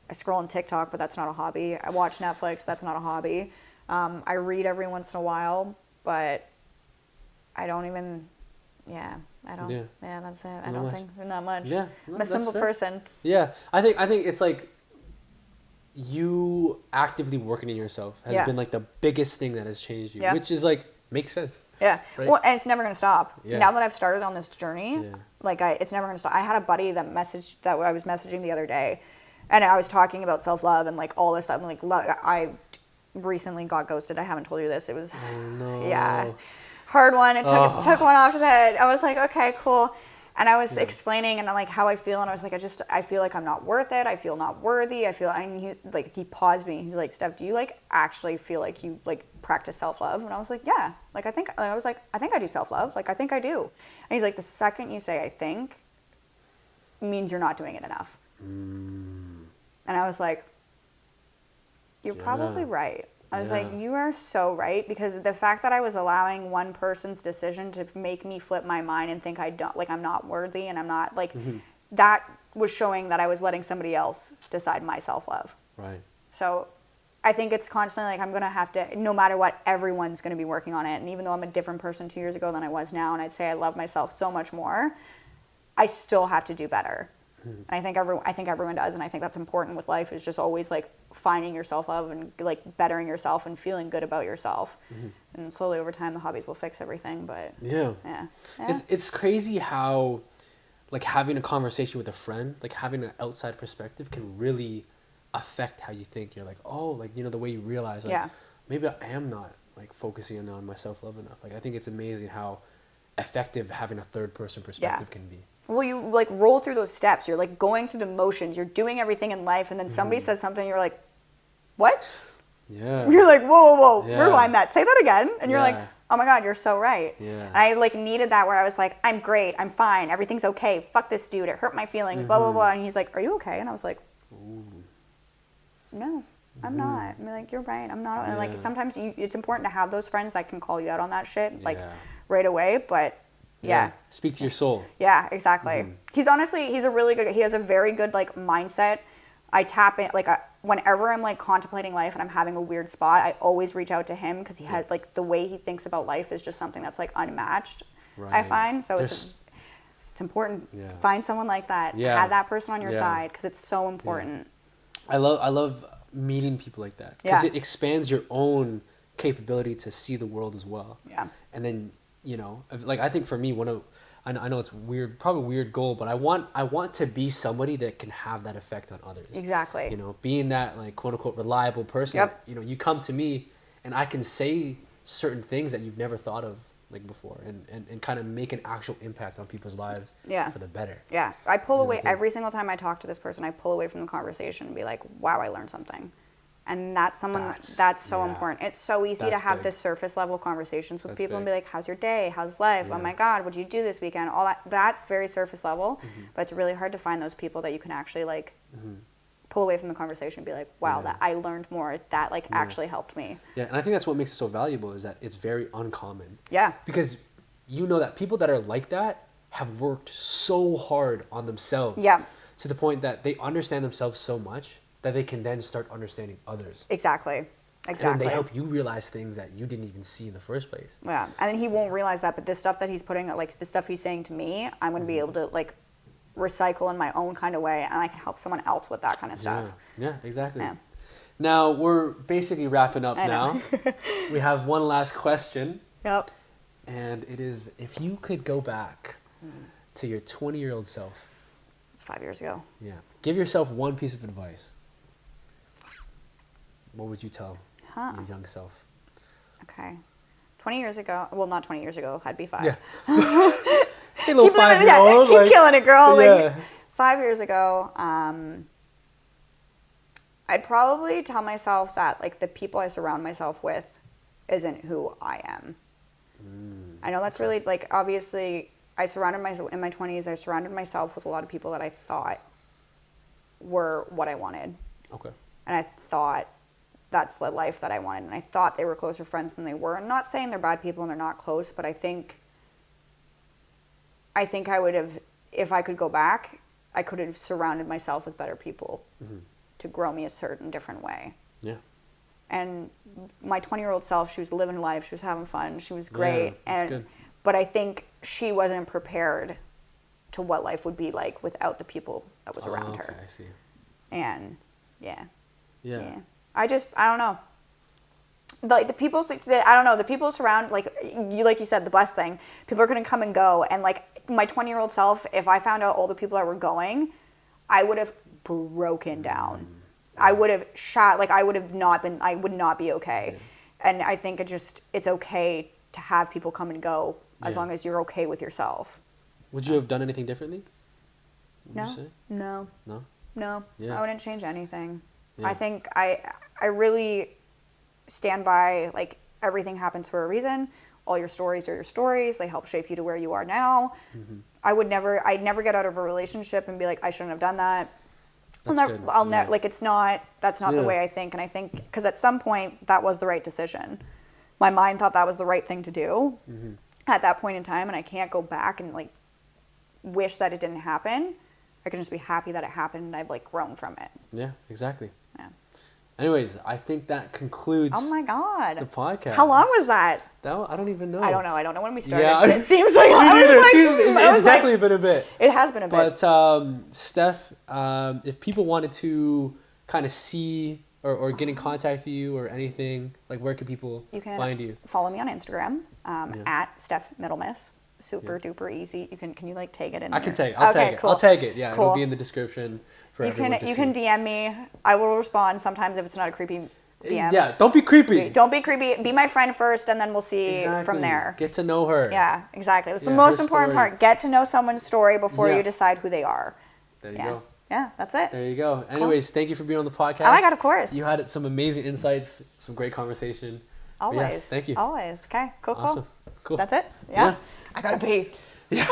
I scroll on TikTok, but that's not a hobby. I watch Netflix, that's not a hobby. I read every once in a while, but I don't even, I don't, that's it. I don't think, not much. Yeah. No, I'm a simple person. Yeah. I think it's like you actively working in yourself has been like the biggest thing that has changed you, which is like, makes sense. Yeah. Right? Well, and it's never going to stop. Yeah. Now that I've started on this journey, like it's never going to stop. I had a buddy that I was messaging the other day, and I was talking about self-love and like all this stuff. And like, I recently got ghosted. I haven't told you this. It was, hard one. It took one off the head. I was like, okay, cool. And I was explaining and like how I feel, and I was like, I feel like I'm not worth it. I feel not worthy. He paused me. He's like, Steph, do you like actually feel like you like practice self-love? And I was like, yeah. Like I think I do self-love. Like I think I do. And he's like, the second you say I think means you're not doing it enough. And I was like, you're probably right. I was like, you are so right, because the fact that I was allowing one person's decision to make me flip my mind and think I'm not worthy and I'm not like, that was showing that I was letting somebody else decide my self-love. Right. So I think it's constantly like I'm going to have to, no matter what, everyone's going to be working on it. And even though I'm a different person 2 years ago than I was now, and I'd say I love myself so much more, I still have to do better. And I think everyone does, and I think that's important with life, is just always like finding your self-love and like bettering yourself and feeling good about yourself. And slowly over time the hobbies will fix everything, but yeah. It's crazy how like having a conversation with a friend, like having an outside perspective can really affect how you think. You're like, oh, like, you know, the way you realize like maybe I am not like focusing on my self-love enough. Like I think it's amazing how effective having a third person perspective can be. Well, you like roll through those steps. You're like going through the motions. You're doing everything in life, and then somebody says something, you're like, what? Yeah. You're like, whoa, Yeah. rewind that. Say that again. And you're like, oh my God, you're so right. Yeah. And I like needed that where I was like, I'm great. I'm fine. Everything's okay. Fuck this dude. It hurt my feelings, blah, blah, blah. And he's like, are you okay? And I was like, no, I'm not. I'm like, you're right. I'm not. And like sometimes it's important to have those friends that can call you out on that shit like right away. But yeah. Speak to your soul. Yeah, exactly. He has a very good like mindset. I tap in, like whenever I'm like contemplating life and I'm having a weird spot, I always reach out to him because he has like the way he thinks about life is just something that's like unmatched. Right. I find so it's important. Find someone like that. Have that person on your side because it's so important. I love meeting people like that because it expands your own capability to see the world as well. Yeah. And then, you know, like I think for me, I know it's weird, probably a weird goal, but I want to be somebody that can have that effect on others. Exactly. You know, being that like quote unquote reliable person. That, you know, you come to me and I can say certain things that you've never thought of like before, and kind of make an actual impact on people's lives for the better. Yeah. I pull away every single time I talk to this person. I pull away from the conversation and be like, wow, I learned something. And that's so important. It's so easy to have this surface level conversations with people and be like, how's your day? How's life? Oh my God, what did you do this weekend? All that's very surface level, but it's really hard to find those people that you can actually like pull away from the conversation and be like, wow, that I learned more. That like actually helped me. Yeah, and I think that's what makes it so valuable is that it's very uncommon. Yeah. Because you know that people that are like that have worked so hard on themselves. Yeah. To the point that they understand themselves so much that they can then start understanding others. Exactly. And then they help you realize things that you didn't even see in the first place. Yeah, and then he won't realize that, but this stuff that he's putting, like the stuff he's saying to me, I'm going to be able to like recycle in my own kind of way, and I can help someone else with that kind of stuff. Yeah, exactly. Yeah. Now, we're basically wrapping up now. We have one last question. Yep. And it is, if you could go back to your 20-year-old self. It's 5 years ago. Yeah. Give yourself one piece of advice. What would you tell your young self? Okay. 20 years ago, well, not 20 years ago, I'd be 5. Yeah. Hey, little 5-year-old. Keep killing it, girl. Yeah. Like, 5 years ago, I'd probably tell myself that, like, the people I surround myself with isn't who I am. I know that's really, like, obviously, in my 20s, I surrounded myself with a lot of people that I thought were what I wanted. Okay. And I thought that's the life that I wanted. And I thought they were closer friends than they were. I'm not saying they're bad people and they're not close, but I think I would have, if I could go back, I could have surrounded myself with better people to grow me a certain different way. Yeah. And my 20-year-old self, she was living life, she was having fun, she was great. Yeah, that's good. But I think she wasn't prepared to what life would be like without the people that was around her. I see. And yeah. I don't know. Like the people surround, like you said, the bus thing. People are gonna come and go, and like my 20-year-old self, if I found out all the people that were going, I would have broken down. I would have shot. Like I would not be okay. Yeah. And I think it's okay to have people come and go as long as you're okay with yourself. Would you have done anything differently? No. Yeah. I wouldn't change anything. Yeah. I think I really stand by, like, everything happens for a reason. All your stories are your stories. They help shape you to where you are now. I'd never get out of a relationship and be like, I shouldn't have done that. That's not the way I think. And I think, because at some point that was the right decision. My mind thought that was the right thing to do at that point in time. And I can't go back and, like, wish that it didn't happen. I can just be happy that it happened and I've, like, grown from it. Yeah, exactly. Yeah. Anyways, I think that concludes the podcast. How long was that? I don't even know. I don't know when we started. Yeah, it seems like it's definitely been a bit. It has been a bit. But Steph, if people wanted to kind of see or get in contact with you or anything, like, where can people find you? Follow me on Instagram at Steph Middlemiss. Super duper easy. Can you like tag it in? I can tag it. I'll tag it. Cool. I'll tag it. Yeah, cool. It'll be in the description for everyone to see. You can DM me. I will respond sometimes if it's not a creepy DM. Yeah, don't be creepy. Don't be creepy. Be my friend first, and then we'll see from there. Get to know her. Yeah, exactly. That's the most important part. Get to know someone's story before you decide who they are. There you go. Yeah, that's it. There you go. Anyways, thank you for being on the podcast. Oh my God, of course. You had some amazing insights, some great conversation. Always. Thank you. Always. Okay, cool. Awesome. Cool. That's it? Yeah. I gotta pee. Yeah.